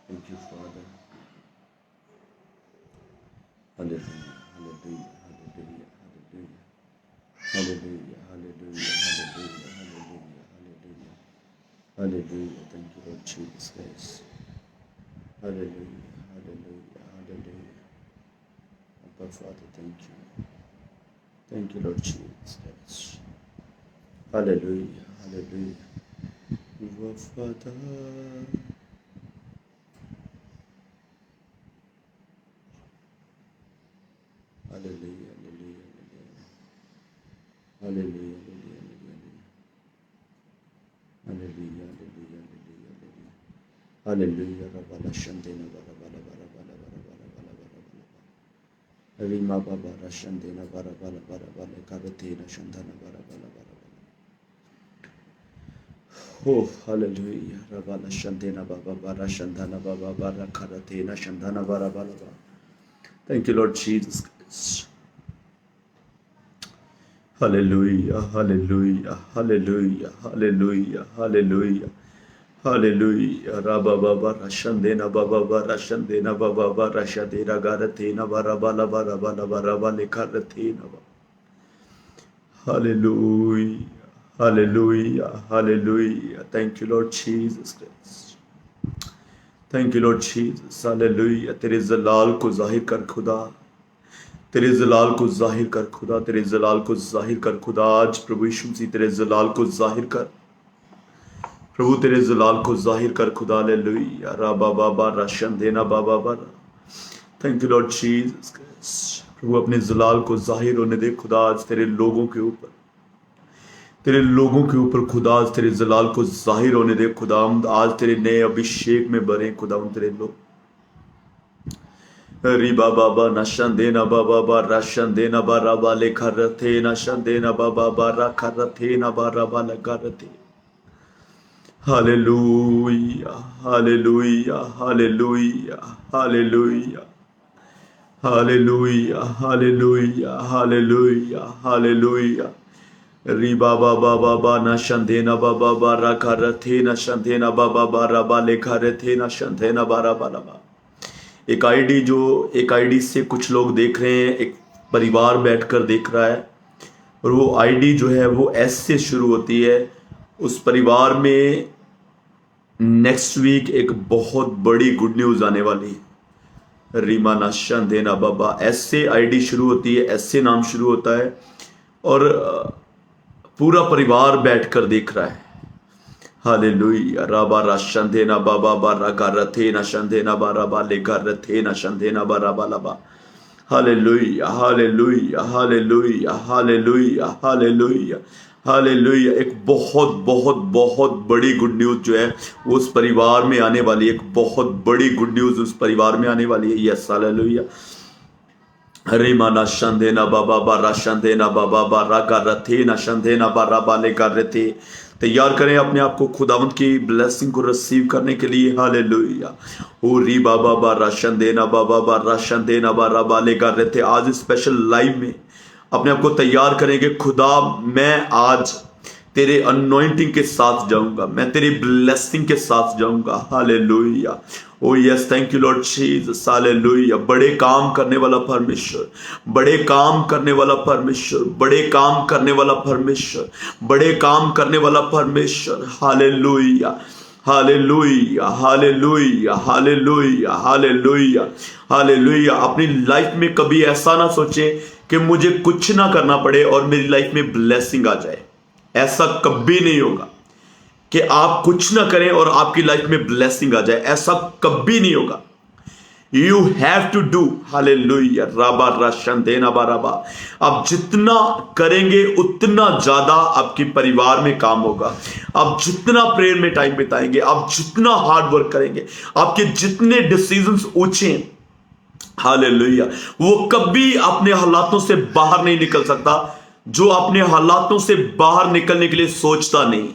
Thank you, Father. Hallelujah, hallelujah, hallelujah, hallelujah, hallelujah, hallelujah, hallelujah, hallelujah, hallelujah. Thank you, Lord Jesus Christ. Hallelujah, hallelujah, hallelujah. Abba, Father, thank you. Thank you, Lord Jesus Christ. Hallelujah, hallelujah. Father. Hallelujah, hallelujah, hallelujah, hallelujah, hallelujah, hallelujah, hallelujah, hallelujah, Rabala Shandena, Barabala, Barabala, Barabala, Barabala, Barabala, Rima Baba Rashandena, Barabala, Barabala, Karatena, Shandana, Barabala, Barabala. Oh, hallelujah, Rabala Shandena, Baba, Rashandana, Baba, Bara, Karatena, Shandana, Barabala. Thank you, Lord Jesus Christ. Hallelujah, hallelujah, hallelujah, hallelujah, hallelujah, hallelujah. Rabba Baba Rashandena Baba Rashandena Baba Rashadena Garatena Barabala Barabala Barabale Karatena. Hallelujah, hallelujah, hallelujah. Thank you, Lord Jesus Christ. Thank you, Lord Jesus. Hallelujah. तेरे जलाल को जाहिर कर खुदा, तेरे जलाल को जाहिर कर खुदा, तेरे जलाल को जाहिर कर खुदा। आज प्रभु यीशु मसीह तेरे जलाल को जाहिर कर, प्रभु तेरे जलाल को जाहिर कर खुदा। हालेलुया। राबा बाबा राशन देना बाबा बारा। Thank you Lord Jesus. प्रभु अपने जलाल को जाहिर होने दे खुदा आज तेरे लोगों के ऊपर, तेरे लोगों के ऊपर खुदा आज तेरे जलाल को जाहिर होने दे खुदा। आज तेरे नए अभिषेक में भरे खुदा तेरे लोग। रिबा बाबा नशन देना बाबा बा राशन देना बारा बाले खरथे नशन देना बाबा बारा खरथे ना बारा बाला करथे। Hallelujah, hallelujah, hallelujah, hallelujah, hallelujah, hallelujah, hallelujah, hallelujah. Riba baba baba na shandena baba bara karate na shandena baba bara bale karate na shandena bara balaba। एक आईडी से कुछ लोग देख रहे हैं, एक परिवार बैठकर देख रहा है, और वो आईडी जो है वो एस से शुरू होती है। उस परिवार में नेक्स्ट वीक एक बहुत बड़ी गुड न्यूज आने वाली है। रीमा नाशन देना बाबा, एस से आईडी शुरू होती है, एस से नाम शुरू होता है, और पूरा परिवार बैठकर देख रहा है। हालेलुया। राबा राशन देना बाबा बारा गारथे नशन देना बारा बाले गारथे नशन देना बारा बालाबा। Hallelujah, hallelujah, hallelujah, hallelujah, hallelujah, hallelujah. एक बहुत बहुत बहुत बड़ी गुड न्यूज जो है वो उस परिवार में आने वाली है। एक बहुत बड़ी गुड न्यूज उस परिवार में आने वाली है। Yes, hallelujah. हरे माना शंदे ना बाबा बारा शंदे ना बाबा बारा का रथे ना शंदे ना बारा बाले का रथे। तैयार करें अपने आप को खुदावंत की ब्लेसिंग को रिसीव करने के लिए। हालेलुया। ओ री बाबा बारा शंदे ना बाबा बारा शंदे ना बारा बाले का रथे। आज स्पेशल लाइव में अपने आप को तैयार करेंगे। खुदा, मैं आज तेरे अनॉइंटिंग के साथ जाऊंगा, मैं तेरी ब्लेसिंग के साथ जाऊंगा। Hallelujah. O yes, thank you Lord Jesus. Hallelujah. बड़े काम करने वाला परमेश्वर, बड़े काम करने वाला परमेश्वर, बड़े काम करने वाला परमेश्वर, बड़े काम करने वाला परमेश्वर। Hallelujah, hallelujah, hallelujah, hallelujah, hallelujah, hallelujah. अपनी लाइफ में कभी ऐसा ना सोचें कि मुझे कुछ ना करना पड़े और मेरी लाइफ में ब्लेसिंग आ जाए। ऐसा कभी नहीं होगा कि आप कुछ ना करें और आपकी लाइफ में ब्लेसिंग आ जाए। ऐसा कभी नहीं होगा। You have to do. Hallelujah. राबा राशन देना बाराबा। आप जितना करेंगे उतना ज्यादा आपके परिवार में काम होगा। आप जितना प्रेयर में टाइम बिताएंगे, आप जितना हार्ड वर्क करेंगे, आपके जितने डिसीजंस ऊंचे, हालेलुया, वो कभी अपने हालातों से बाहर नहीं निकल सकता। जो अपने हालातों से बाहर निकलने के लिए सोचता नहीं,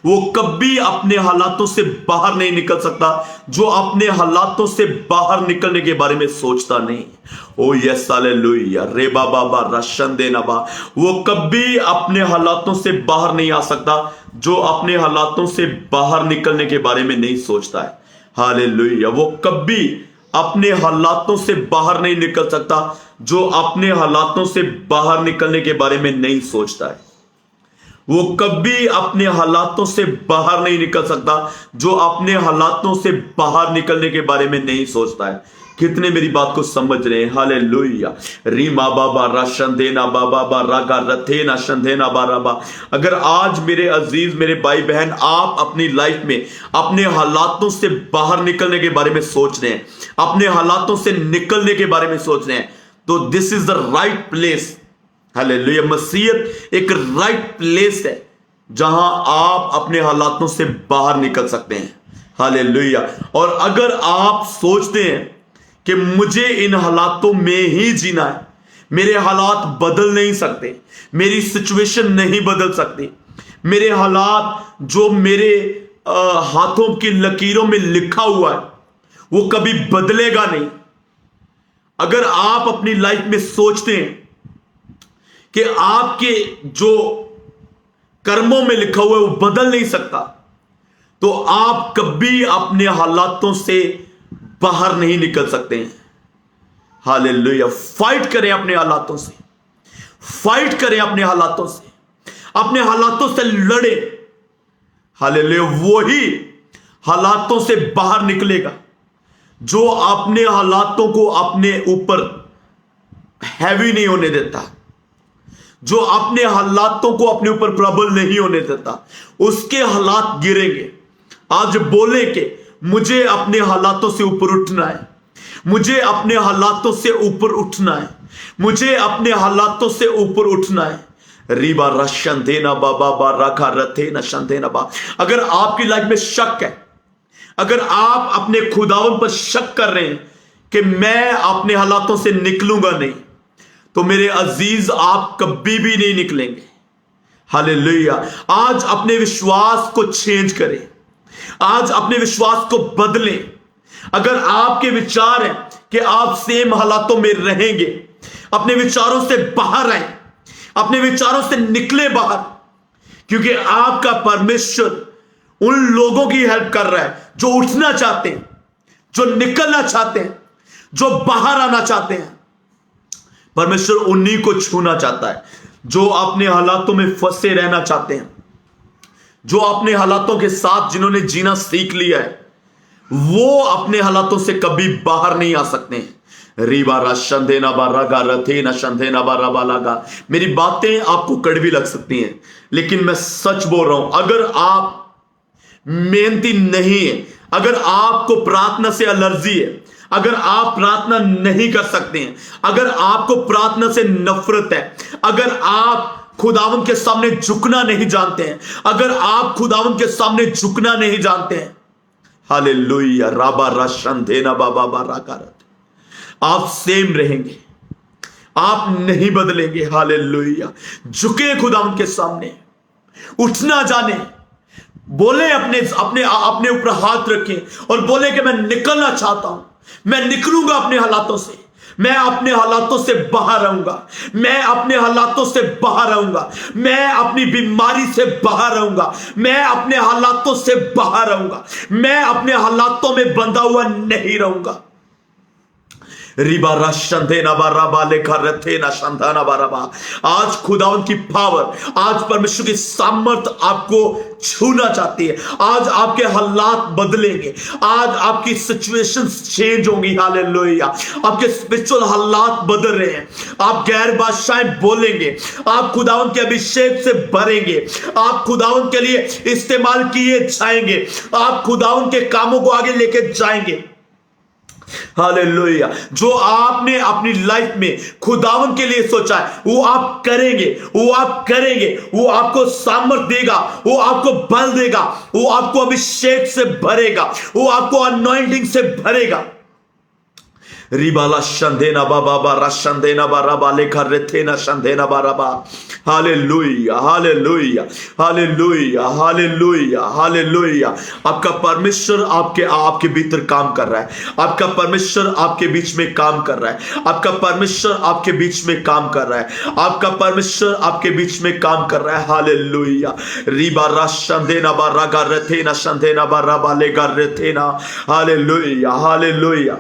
वो कभी अपने हालातों से बाहर नहीं निकल सकता। जो अपने हालातों से बाहर निकलने के बारे में सोचता नहीं। ओ यस, हालेलुया। रे बाबा बा रशन देना बा। वो कभी अपने हालातों से बाहर नहीं आ सकता जो अपने हालातों से बाहर निकलने के बारे में नहीं सोचता है। हालेलुया। वो कभी अपने हालातों से बाहर नहीं निकल सकता जो अपने हालातों से बाहर निकलने के बारे में नहीं सोचता है। वो कभी अपने हालातों से बाहर नहीं निकल सकता जो अपने हालातों से बाहर निकलने के बारे में नहीं सोचता है। कितने मेरी बात को समझ रहे हैं? हालेलुया। रीमा बाबा राशंदेना बाबा बा रागा रथेना शंदेना बाराबा। अगर आज मेरे अजीज मेरे भाई बहन आप अपनी लाइफ में अपने हालातों से बाहर निकलने के बारे में सोच रहे हैं, अपने हालातों से निकलने के बारे में सोच रहे हैं, तो this is the right place. Hallelujah. मसीहत एक राइट प्लेस है जहां आप अपने हालातों से बाहर निकल सकते हैं। हालेलुया। और अगर आप सोचते हैं कि मुझे इन हालातों में ही जीना है, मेरे हालात बदल नहीं सकते, मेरी सिचुएशन नहीं बदल सकती, मेरे हालात जो मेरे हाथों की लकीरों में लिखा हुआ है वो कभी बदलेगा नहीं। अगर आप अपनी लाइफ में सोचते हैं कि आपके जो कर्मों में लिखा हुआ है वो बदल नहीं सकता, तो आप कभी अपने हालातों से बाहर नहीं निकल सकते हैं। हालेलुया। फाइट करें अपने हालातों से, फाइट करें अपने हालातों से, अपने हालातों से लड़े। हालेलुया। वही हालातों से बाहर निकलेगा जो अपने हालातों को अपने ऊपर हैवी नहीं होने देता, जो अपने हालातों को अपने ऊपर प्रबल नहीं होने देता। उसके हालात गिरेंगे। आज बोले कि मुझे अपने हालातों से ऊपर उठना है, मुझे अपने हालातों से ऊपर उठना है, मुझे अपने हालातों से ऊपर उठना है। रीबा रशन देना बाबा बा रखा रथे न शंदेना बा। अगर आपकी लाइफ में शक है, अगर आप अपने खुदावन पर शक कर रहे हैं कि मैं अपने हालातों से निकलूंगा नहीं, तो मेरे अजीज आप कभी भी नहीं निकलेंगे। हालेलुया। आज अपने विश्वास को चेंज करें, आज अपने विश्वास को बदलें। अगर आपके विचार हैं कि आप सेम हालातों में रहेंगे, अपने विचारों से बाहर आए, अपने विचारों से निकले बाहर, क्योंकि आपका परमेश्वर उन लोगों की हेल्प कर रहा है जो उठना चाहते हैं, जो निकलना चाहते हैं, जो बाहर आना चाहते हैं। परमेश्वर उन्हीं को छूना चाहता है जो अपने हालातों में फंसे रहना चाहते हैं, जो अपने हालातों के साथ जिन्होंने जीना सीख लिया है, वो अपने हालातों से कभी बाहर नहीं आ सकते हैं। रीबा राशंदेना बारागा रथे न शंदेना बाराबा लगा। मेरी बातें आपको कड़वी लग सकती हैं, लेकिन मैं सच बोल रहा हूं। अगर आप मेहनती नहीं है, अगर आपको प्रार्थना से एलर्जी है, अगर आप प्रार्थना नहीं कर सकते हैं, अगर आपको प्रार्थना से नफरत है, अगर आप खुदावन के सामने झुकना नहीं जानते हैं, अगर आप खुदावन के सामने झुकना नहीं जानते हैं, हालेलुया। राबा राशन देना बाबा बाराकारत, आप सेम रहेंगे, आप नहीं बदलेंगे। हालेलुया। झुके खुदावन के सामने, उठना जाने, बोले अपने अपने अपने ऊपर हाथ रखें और बोले कि मैं निकलना चाहता हूं, मैं निकलूंगा अपने हालातों से, मैं अपने हालातों से बाहर आऊंगा, मैं अपने हालातों से बाहर आऊंगा, मैं अपनी बीमारी से बाहर आऊंगा, मैं अपने हालातों से बाहर आऊंगा, मैं अपने हालातों में बंधा हुआ नहीं रहूंगा। रिबा राशंदेना बाराबा लेखा रथेना शंदाना बाराबा। आज खुदावन की पावर, आज परमेश्वर की सामर्थ आपको छूना चाहती है। आज आपके हालात बदलेंगे, आज आपकी सिचुएशंस चेंज होंगी। हालेलुया। आपके स्पिरिचुअल हालात बदल रहे हैं, आप गैर भाषाएं बोलेंगे, आप खुदावन के अभिषेक से भरेंगे, आप खुदावन के लिए इस्तेमाल किए जाएंगे, आप खुदावन के कामों को आगे लेके जाएंगे। हालेलुया। जो आपने अपनी लाइफ में खुदावन के लिए सोचा है वो आप करेंगे, वो आप करेंगे, वो आपको सामर्थ देगा, वो आपको बल देगा, वो आपको अभिषेक से भरेगा, वो आपको अनॉइंटिंग से भरेगा। रिबाला शंदेना बाबा रशंदेना बाराबा लेखा रेथेना शंदेना बाराबा। Hallelujah hallelujah hallelujah hallelujah hallelujah. आपका परमेश्वर आपके भीतर काम कर रहा है। आपका परमेश्वर आपके बीच में काम कर रहा है। आपका परमेश्वर आपके बीच में काम कर रहा है। आपका परमेश्वर आपके बीच में काम कर रहा है। हालेलुया। रिबा रशंदेना बारागा रेथेना शंदेना बाराबा लेगा रेथेना। Hallelujah hallelujah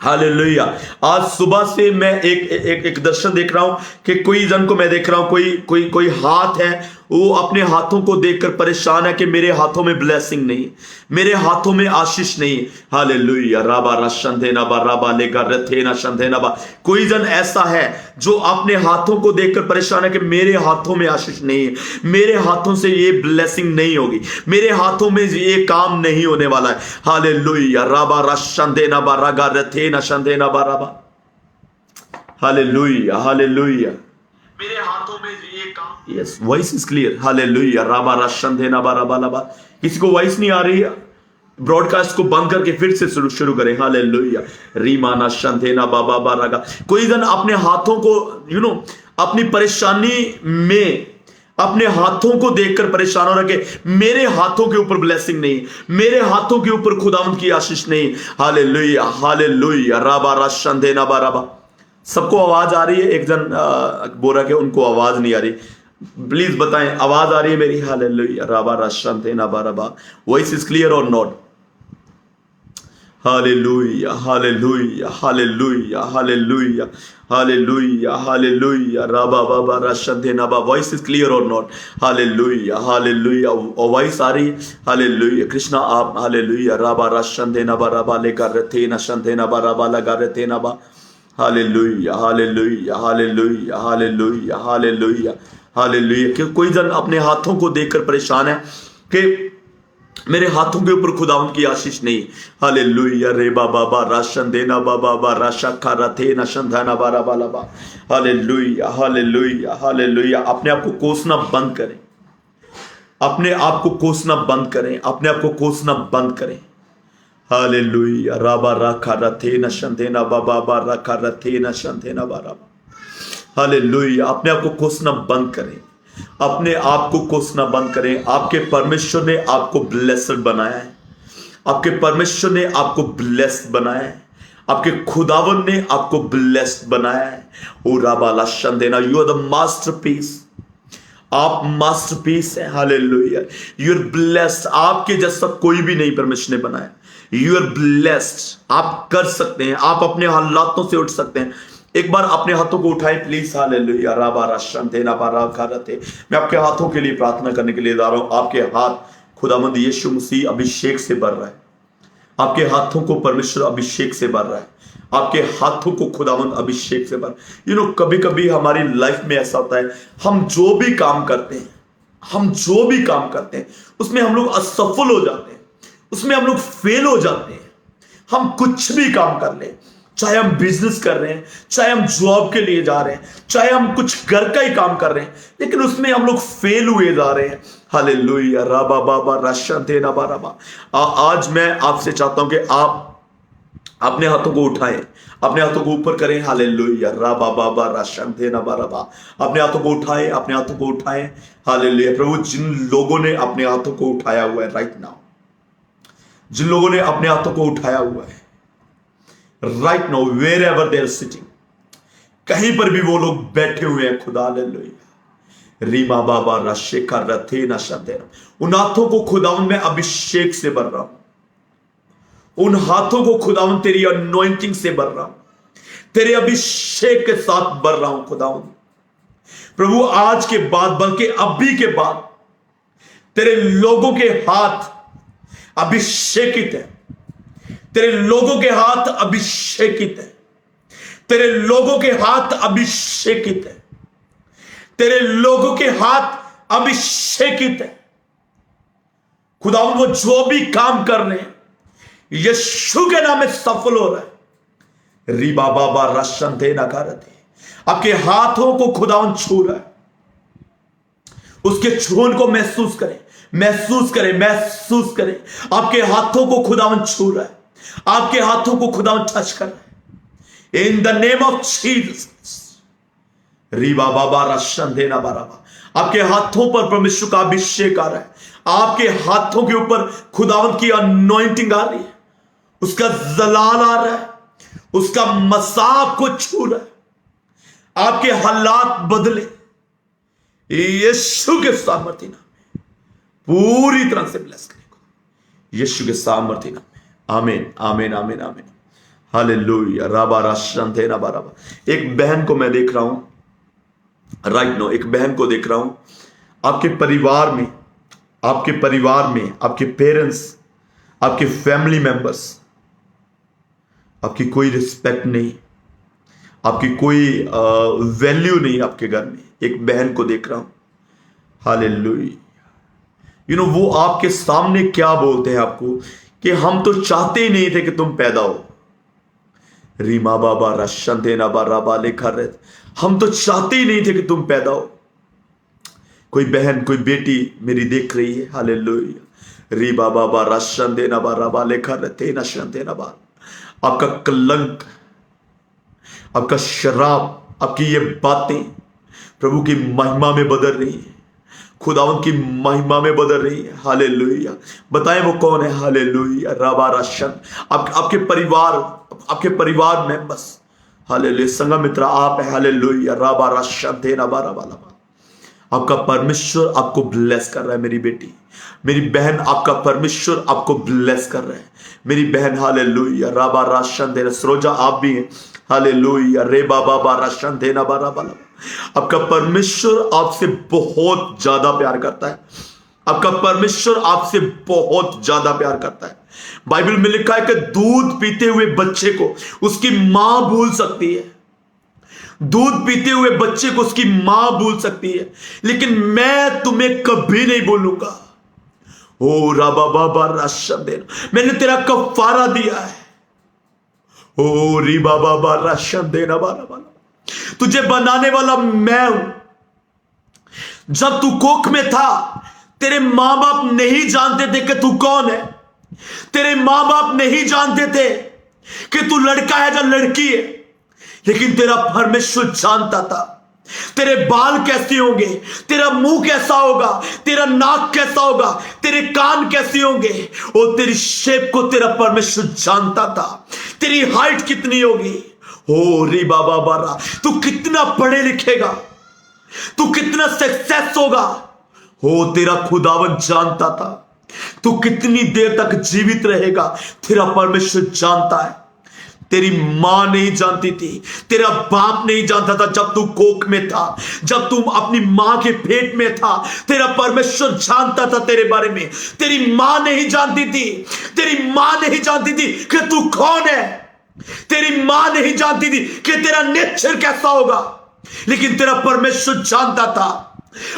hallelujah. आज सुबह से मैं एक दर्शन देख रहा हूं कि कोई जन को मैं देख रहा हूं, कोई हाथ है, वो अपने हाथों को देखकर परेशान है कि मेरे हाथों में ब्लेसिंग नहीं, मेरे हाथों में आशीष नहीं। हालेलुया। राबा रशंदेना बा राबा लेगा रथेना शंदेना बा। कोई जन ऐसा है जो अपने हाथों को देखकर परेशान है कि मेरे हाथों में आशीष नहीं है, मेरे हाथों से ये ब्लेसिंग नहीं होगी, मेरे हाथों में ये काम नहीं होने वाला है। हालेलुया। राबा रशंदेना बा रागा रथेना शंदेना बा राबा। Hallelujah hallelujah. मेरे हाथों में ये काम। Yes, voice is clear. Hallelujah. राबा रशंदेना बा राबा लाबा। किसी को वॉइस नहीं आ रही है, ब्रॉडकास्ट को बंद करके फिर से शुरू करें। हालेलुया। रीमाना शंदेना बाबा बारागा। कोई जन अपने हाथों को अपनी परेशानी में अपने हाथों को देखकर परेशान हो रहा है, मेरे हाथों के ऊपर ब्लेसिंग नहीं, मेरे हाथों के ऊपर खुदावंद की आशीष नहीं। Hallelujah hallelujah. राबा रशंदेना बा राबा। सबको आवाज आ रही है? एक जन बोल रहा है कि उनको आवाज नहीं आ रही, प्लीज बताएं आवाज आ रही है मेरी? हालेलुया। राबा रशंदेना बा राबा। Voice is clear or not? Hallelujah hallelujah hallelujah hallelujah hallelujah hallelujah. राबा बाबा रशंदेना बा। Voice is clear or not? Hallelujah hallelujah. Voice आ रही है? हालेलुया। कृष्णा आप? हालेलुया। राबा रशंदेना बा राबा लेगा रथेना शंदेना बा राबा लगा रथेना बा। Hallelujah hallelujah hallelujah hallelujah hallelujah hallelujah. कि कोई जन अपने हाथों को देखकर परेशान है कि मेरे हाथों के ऊपर खुदावंद की आशीष नहीं। हालेलुया। रे बाबा राशन देना बाबा राशा खा रथे न शंधाना बारा बाला बा। Hallelujah hallelujah hallelujah. अपने आप को कोसना बंद करें, अपने आप को कोसना बंद करें, अपने आप को कोसना बंद करें। हालेलुया। राबा राखा रथे न शंधेना बाबा राखा रथे न शंधेना बारा। हालेलुया। अपने आप को कोसना बंद करें, अपने आप को कोसना बंद करें। आपके परमेश्वर ने आपको ब्लेस्ड बनाया है, आपके परमेश्वर ने आपको ब्लेस्ड बनाया है, आपके खुदावन ने आपको ब्लेस्ड बनाया है। ओ राबाला शंदेना। यू आर द मास्टरपीस, आप मास्टरपीस हैं। हालेलुया। You are blessed. आपके जैसा कोई भी नहीं परमेश्वर ने बनाया। You are blessed. आप कर सकते हैं, आप अपने हालातों से उठ सकते हैं। एक बार अपने हाथों को उठाएं प्लीज। हालेलुया। राबा रशंदेना बारा खारते। मैं आपके हाथों के लिए प्रार्थना करने के लिए जा रहा हूं। आपके हाथ खुदावंद यीशु मसीह अभिषेक से भर रहा है, आपके हाथों को परमेश्वर अभिषेक से भर रहा है, आपके हाथों को खुदावंद अभिषेक से भर। कभी कभी हमारी लाइफ में ऐसा होता है, हम जो भी काम करते हैं उसमें हम लोग असफल हो जाते हैं, उसमें हम लोग फेल हो जाते हैं। हम कुछ भी काम कर लें, चाहे हम बिजनेस कर रहे हैं, चाहे हम जॉब के लिए जा रहे हैं, चाहे हम कुछ घर का ही काम कर रहे हैं, लेकिन उसमें हम लोग फेल हुए जा रहे हैं। हालेलुया। राबा बाबा रशंदेना बाराबा। आज मैं आपसे चाहता हूं कि आप अपने हाथों को उठाएं, अपने हाथों को ऊपर करें। हालेलुया। राबा बाबा रशंदेना बाराबा। अपने हाथों को उठाएं, अपने हाथों को उठाएं। हालेलुया। प्रभु जिन लोगों ने अपने हाथों को उठाया हुआ है राइट नाउ, जिन लोगों ने अपने हाथों को उठाया हुआ है right now, wherever they're sitting, कहीं पर भी वो लोग बैठे हुए हैं, खुदा हालेलुया। रीमा बाबा रशेखा रथे न शंदेना। उन हाथों को खुदावन में अभिषेक से भर रहा हूं, उन हाथों को खुदावन तेरी अनॉइंटिंग से भर रहा हूं, तेरे अभिषेक के साथ भर रहा हूं खुदावन। प्रभु आज के बाद, बल्कि अभी के बाद, तेरे लोगों के हाथ अभिषेकित है, तेरे लोगों के हाथ अभिषेकित है, तेरे लोगों के हाथ अभिषेकित है, तेरे लोगों के हाथ अभिषेकित है। खुदावंद वो जो भी काम कर रहे हैं यीशु के नाम में सफल हो रहा है। रीबा बाबा रशंदे नकारते। आपके हाथों को खुदावंद छू रहा है, उसके छून को महसूस करें, महसूस करें, महसूस करें। आपके हाथों को खुदावंद छू रहा है, आपके हाथों को खुदावंद टच कर रहा है। इन the name of Jesus. Reeba बाबा राशन देना बाराबा। आपके हाथों पर परमेश्वर का अभिषेक आ रहा है, आपके हाथों के ऊपर खुदावंत की अनॉइंटिंग आ रही है, उसका जलाल आ रहा है, उसका मसाब को छू रहा है, आपके हालात बदले यीशु के सामर्थ्य नाम में, पूरी तरह से ब्लेस करेगा यीशु के सामर्थ्य नाम में। आमीन आमीन आमीन आमीन। हालेलुया। राबा राशन देना बाराबा। एक बहन को मैं देख रहा हूं राइट नो, एक बहन को देख रहा हूं, आपके परिवार में, आपके पेरेंट्स, आपके फैमिली मेंबर्स, आपकी कोई रिस्पेक्ट नहीं, आपकी कोई वैल्यू नहीं आपके घर में। एक बहन को देख रहा हूं। हालेलुया। वो आपके सामने क्या बोलते हैं आपको कि हम तो चाहते ही नहीं थे कि तुम पैदा हो। रीमा बाबा रशन देना बाबा लिखा रहे, हम तो चाहते ही नहीं थे कि तुम पैदा हो। कोई बहन, कोई बेटी मेरी देख रही है। हालेलुया। री बाबा बा रशन देना बाबा लिखा रहते नशन देना बा। आपका कलंक, आपका शराब, आपकी ये बातें प्रभु की महिमा में बदल रही है, खुदावंत की महिमा में बदल रही है। हालेलुया। बताएं वो कौन है। हालेलुया। राबा राशन, आपके परिवार मेंबर्स। हालेलुया। संगम मित्र आप है। हालेलुया। राबा राशन देना बाबा। आपका परमेश्वर आपको ब्लेस कर रहा है मेरी बेटी, मेरी बहन, आपका परमेश्वर आपको ब्लेस कर रहा है मेरी बहन। हालेलुया। राबा राशन देना। सरोजा आप भी हैं। हालेलुया। रे बाबा राशन देना बाबा। आपका परमेश्वर आपसे बहुत ज्यादा प्यार करता है, आपका परमेश्वर आपसे बहुत ज्यादा प्यार करता है। बाइबल में लिखा है कि दूध पीते हुए बच्चे को उसकी मां भूल सकती है, दूध पीते हुए बच्चे को उसकी मां भूल सकती है, लेकिन मैं तुम्हें कभी नहीं भूलूंगा। ओ राबा बाबा राशन देना, मैंने तेरा कफारा दिया है। ओ री बाबा बाबा राशन देना बाबा। तुझे बनाने वाला मैं हूं। जब तू कोख में था तेरे मां बाप नहीं जानते थे कि तू कौन है, तेरे मां बाप नहीं जानते थे कि तू लड़का है या लड़की है, लेकिन तेरा परमेश्वर जानता था। तेरे बाल कैसे होंगे, तेरा मुंह कैसा होगा, तेरा नाक कैसा होगा, तेरे कान कैसे होंगे, और तेरी शेप को तेरा परमेश्वर जानता था। तेरी हाइट कितनी होगी, ओ री बाबा बारा, तू कितना पढ़े लिखेगा, तू कितना सक्सेस होगा, हो तेरा खुदावन जानता था। तू कितनी देर तक जीवित रहेगा तेरा परमेश्वर जानता है। तेरी मां नहीं जानती थी, तेरा बाप नहीं जानता था। जब तू कोख में था, जब तू अपनी मां के पेट में था, तेरा परमेश्वर जानता था तेरे बारे में। तेरी मां नहीं जानती थी, तेरी मां नहीं जानती थी कि तू कौन है, तेरी मां नहीं जानती थी कि तेरा नेचर कैसा होगा, लेकिन तेरा परमेश्वर जानता था।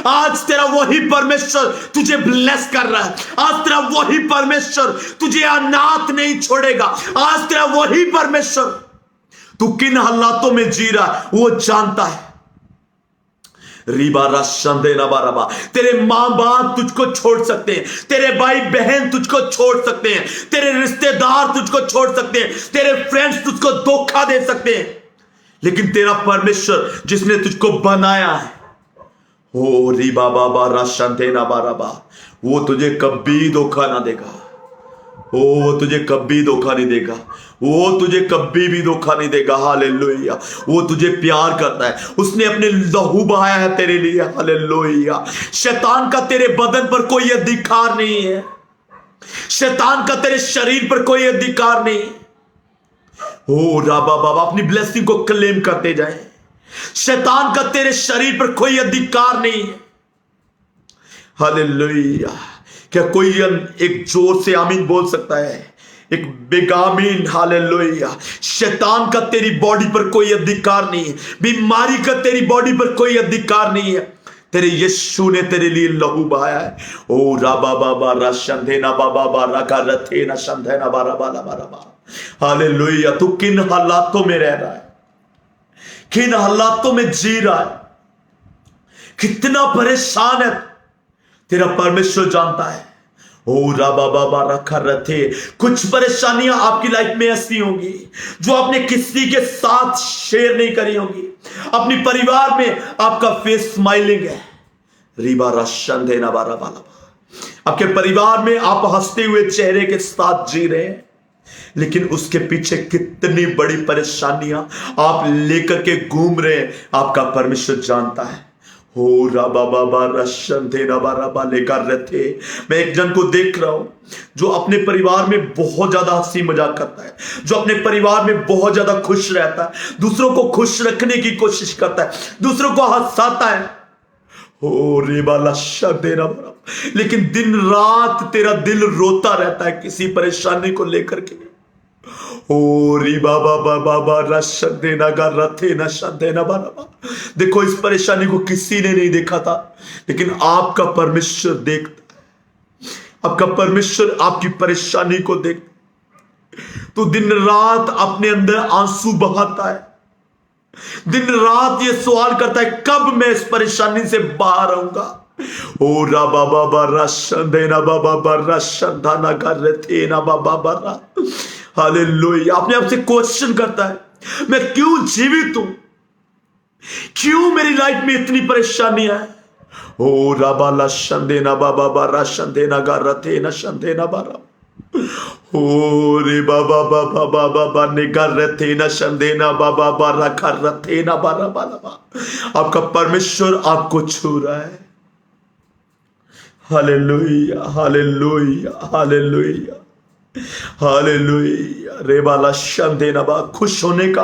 आज तेरा वही परमेश्वर तुझे ब्लेस कर रहा है। आज तेरा वही परमेश्वर तुझे अनाथ नहीं छोड़ेगा। आज तेरा वही परमेश्वर तू किन हालातों में जी रहा है वो जानता है। रीबा राशन देना बाराबा। तेरे मां बाप तुझको छोड़ सकते हैं, तेरे भाई बहन तुझको छोड़ सकते हैं, तेरे रिश्तेदार तुझको छोड़ सकते हैं, तेरे फ्रेंड्स तुझको धोखा दे सकते हैं, लेकिन तेरा परमेश्वर जिसने तुझको बनाया है, ओ रीबा बाबा राशन देना बाराबा, वो तुझे कभी धोखा ना देगा। वो तुझे कभी धोखा नहीं देगा, वो तुझे कभी भी धोखा नहीं देगा। हालेलुया। वो तुझे प्यार करता है, उसने अपने लहू बहाया है तेरे लिए। हालेलुया। शैतान का तेरे बदन पर कोई अधिकार नहीं है, शैतान का तेरे शरीर पर कोई अधिकार नहीं। ओ राबा बाबा, अपनी ब्लेसिंग को क्लेम करते जाए। शैतान का तेरे शरीर पर कोई अधिकार नहीं है। हालेलुया। क्या कोई एक जोर से आमीन बोल सकता है? एक बिग आमीन। हालेलुया। शैतान का तेरी बॉडी पर कोई अधिकार नहीं है, बीमारी का तेरी बॉडी पर कोई अधिकार नहीं है। तेरे यीशु ने तेरे लिए लहू बहाया है। ओ राबा बाबा राशन देना बाबा बारा का रथे ना संधेना बारा बाला बारा बा। हालेलुया। तू किन हालातों में रह रहा है, किन हालातों में जी रहा है, कितना परेशान है, तेरा परमेश्वर जानता है। ओ राबा बाबा रखा रथे। कुछ परेशानियां आपकी लाइफ में ऐसी होंगी जो आपने किसी के साथ शेयर नहीं करी होंगी। अपनी परिवार में आपका फेस स्माइलिंग है, रीबा रशन देना बारा बाला। आपके परिवार में आप हंसते हुए चेहरे के साथ जी रहे हैं, लेकिन उसके पीछे कितनी बड़ी परेशानियां आप लेकर के घूम रहे हैं आपका परमेश्वर जानता है। हो राबा बाबा रशन थे रबा रबा लेकर रहते। मैं एक जन को देख रहा हूं जो अपने परिवार में बहुत ज्यादा हंसी मजाक करता है, जो अपने परिवार में बहुत ज्यादा खुश रहता है, दूसरों को खुश रखने की कोशिश करता है, दूसरों को हंसाता है। हो रे बाला देना बड़ा, लेकिन दिन रात तेरा दिल रोता रहता है किसी परेशानी को लेकर के। ओ री बाबा बाबा बाबा देना गा रथे न देना बाबा। देखो इस परेशानी को किसी ने नहीं देखा था, लेकिन आपका परमेश्वर देखता है। आपका परमेश्वर आपकी परेशानी को देख, तो दिन रात अपने अंदर आंसू बहाता है, दिन रात ये सवाल करता है कब मैं इस परेशानी से बाहर आऊंगा। ओ रा बाबा बाबा देना बाबा बाबा धाना कर रहे ना बाबा बाबा। हालेलुया। अपने आप से क्वेश्चन करता है मैं क्यों जीवित हूं, क्यों मेरी लाइफ में इतनी परेशानियां है। ओ राबा लशन देना बाबा बाबा देना गा रथे न देना बारा। ओ रे बाबा बाबा बाबा बा निगर रथे न देना बाबा बारा कर रथे न बारा बाला। आपका परमेश्वर आपको छू रहा है। Hallelujah hallelujah hallelujah hallelujah. रेबाला शंदे नबा। खुश होने का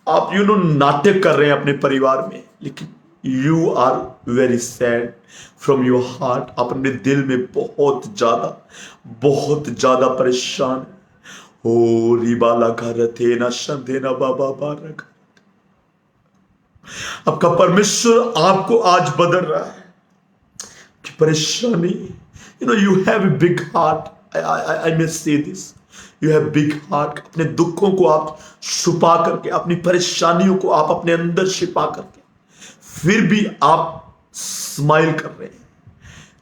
आप नाटक कर रहे हैं अपने परिवार में, लेकिन you are very sad from your heart. आप अपने दिल में बहुत ज्यादा परेशान है। ओ रिबाला घर थे ना शंदे ना बाबा बारक। आपका परमेश्वर आपको आज बदल रहा है कि परेशानी। You have a big heart. I may say this. You have big heart. अपने दुखों को आप छुपा करके, अपनी परेशानियों को आप अपने अंदर छिपा करके, फिर भी आप स्माइल कर रहे हैं।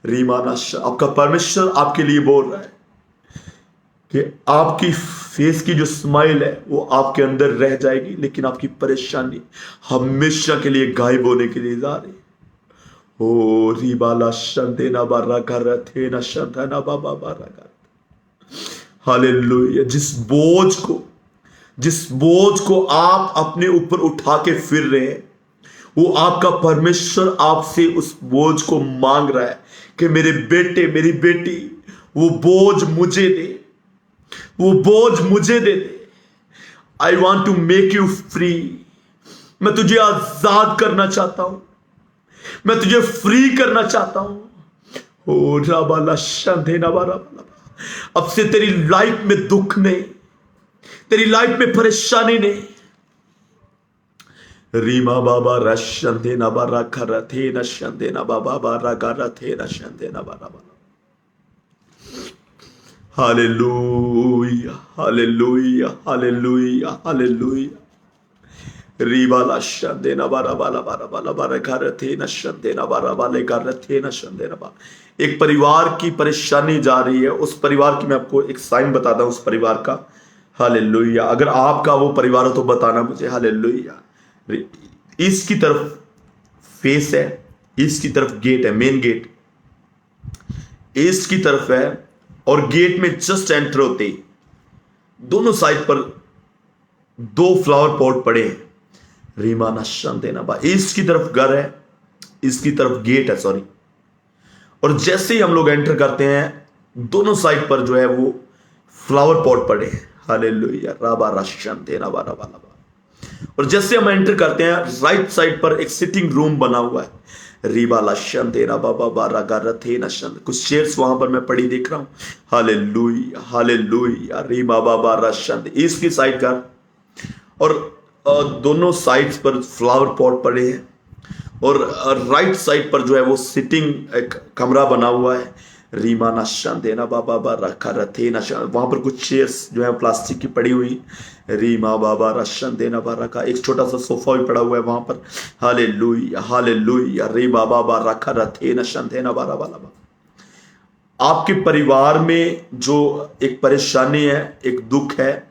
रीमाना आपका परमेश्वर आपके लिए बोल रहा है कि आपकी फेस की जो स्माइल है वो आपके अंदर रह जाएगी, लेकिन आपकी परेशानी हमेशा के लिए गायब होने के लिए जा रही है। ओ रीबाला शंदेना बारा कर थे ना शंदना बाबा बारा कर। हालेलुया। जिस बोझ को आप अपने ऊपर उठा के फिर रहे हैं, वो आपका परमेश्वर आपसे उस बोझ को मांग रहा है कि मेरे बेटे मेरी बेटी वो बोझ मुझे दे, वो बोझ मुझे दे दे। I want to make you free. मैं तुझे आजाद करना चाहता हूं, मैं तुझे फ्री करना चाहता हूं। ओ राबाला शंदेना बारा। अब से तेरी लाइफ में दुख नहीं, तेरी लाइफ में परेशानी नहीं। रीमा बाबा रशंदे ना बारा खरा थे न शंदे ना बाबा बारा गारा थे न शंदे ना बारा बारा। Hallelujah hallelujah hallelujah hallelujah. रीबाला शंदे ना बारा बाला बारा बाला बारा घर थे न शंदे ना बारा बाले घर थे न शंदे ना बारा। एक परिवार की परेशानी जा रही है, उस परिवार की मैं आपको एक साइन बताता हूं उस परिवार का। हालेलुया। अगर आपका वो परिवार हो तो बताना मुझे। हालेलुया। ईस्ट की तरफ फेस है, ईस्ट की तरफ गेट है, मेन गेट ईस्ट की तरफ है, और गेट में जस्ट एंटर होते ही दोनों साइड पर 2 फ्लावर पॉट पड़े हैं। रीमा नशन देना बा। ईस्ट की तरफ घर है, ईस्ट की तरफ गेट है, सॉरी। और जैसे ही हम लोग एंटर करते हैं दोनों साइड पर जो है वो फ्लावर पॉट पड़े हैं। हालेलुया। राबा रशन देना बा रबा रबा। और जैसे हम एंटर करते हैं राइट साइड पर एक सिटिंग रूम बना हुआ है। रीबा लशन देना बाबा बारा गारा थे नशन। कुछ शेयर्स वहां पर मैं पढ़ी देख रहा हूं। Hallelujah hallelujah. रीबा बाबा रशन। ईस्ट की साइड का, और दोनों साइड्स पर फ्लावर पॉट पड़े हैं, और राइट साइड पर जो है वो सिटिंग एक कमरा बना हुआ है। रीमा नशन देना बाबा बारा खरा थे नशन। वहां पर कुछ चेयर्स जो है प्लास्टिक की पड़ी हुई। रीमा बाबा रशन देना बारा का एक छोटा सा सोफा भी पड़ा हुआ है वहां पर। Hallelujah hallelujah. री बाबा बारा खरा थे नशन देना बारा बाला। आपके परिवार में जो एक परेशानी है, एक दुख है,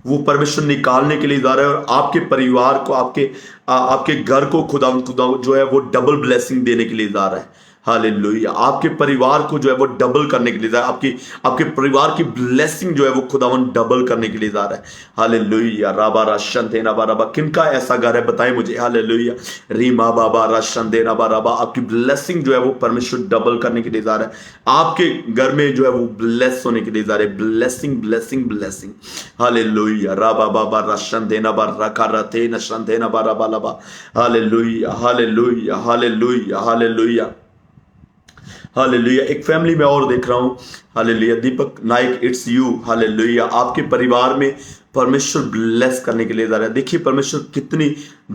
वो परमेश्वर निकालने के लिए जा रहा है, और आपके परिवार को, आपके घर को खुदा जो है वो डबल ब्लेसिंग देने के लिए जा रहा है। हालेलुया। आपके परिवार को जो है वो डबल करने के लिए जा रहा है। आपके परिवार की ब्लेसिंग जो है वो खुदावन डबल करने के लिए जा रहा है। हालेलुया। राबा राशन देना बाराबा, किनका ऐसा घर है बताएं मुझे। हालेलुया। रीमा बाबा राशन देना बाराबा, आपकी ब्लेसिंग जो है वो परमेश्वर डबल करने के लिए जा रहा है। आपके घर में जो है वो ब्लेस होने के लिए जा रहे हैं। Blessing blessing blessing. हालेलुया। राबा बाबा राशन देना बारा रथे नशन देना बाराबा लबा। Hallelujah hallelujah hallelujah hallelujah hallelujah. एक फैमिली में और देख रहा हूं। Hallelujah. Deepak Naik, it's you. Hallelujah. आपके परिवार में परमेश्वर ब्लेस करने के लिए जा रहा है। देखिए परमेश्वर कितनी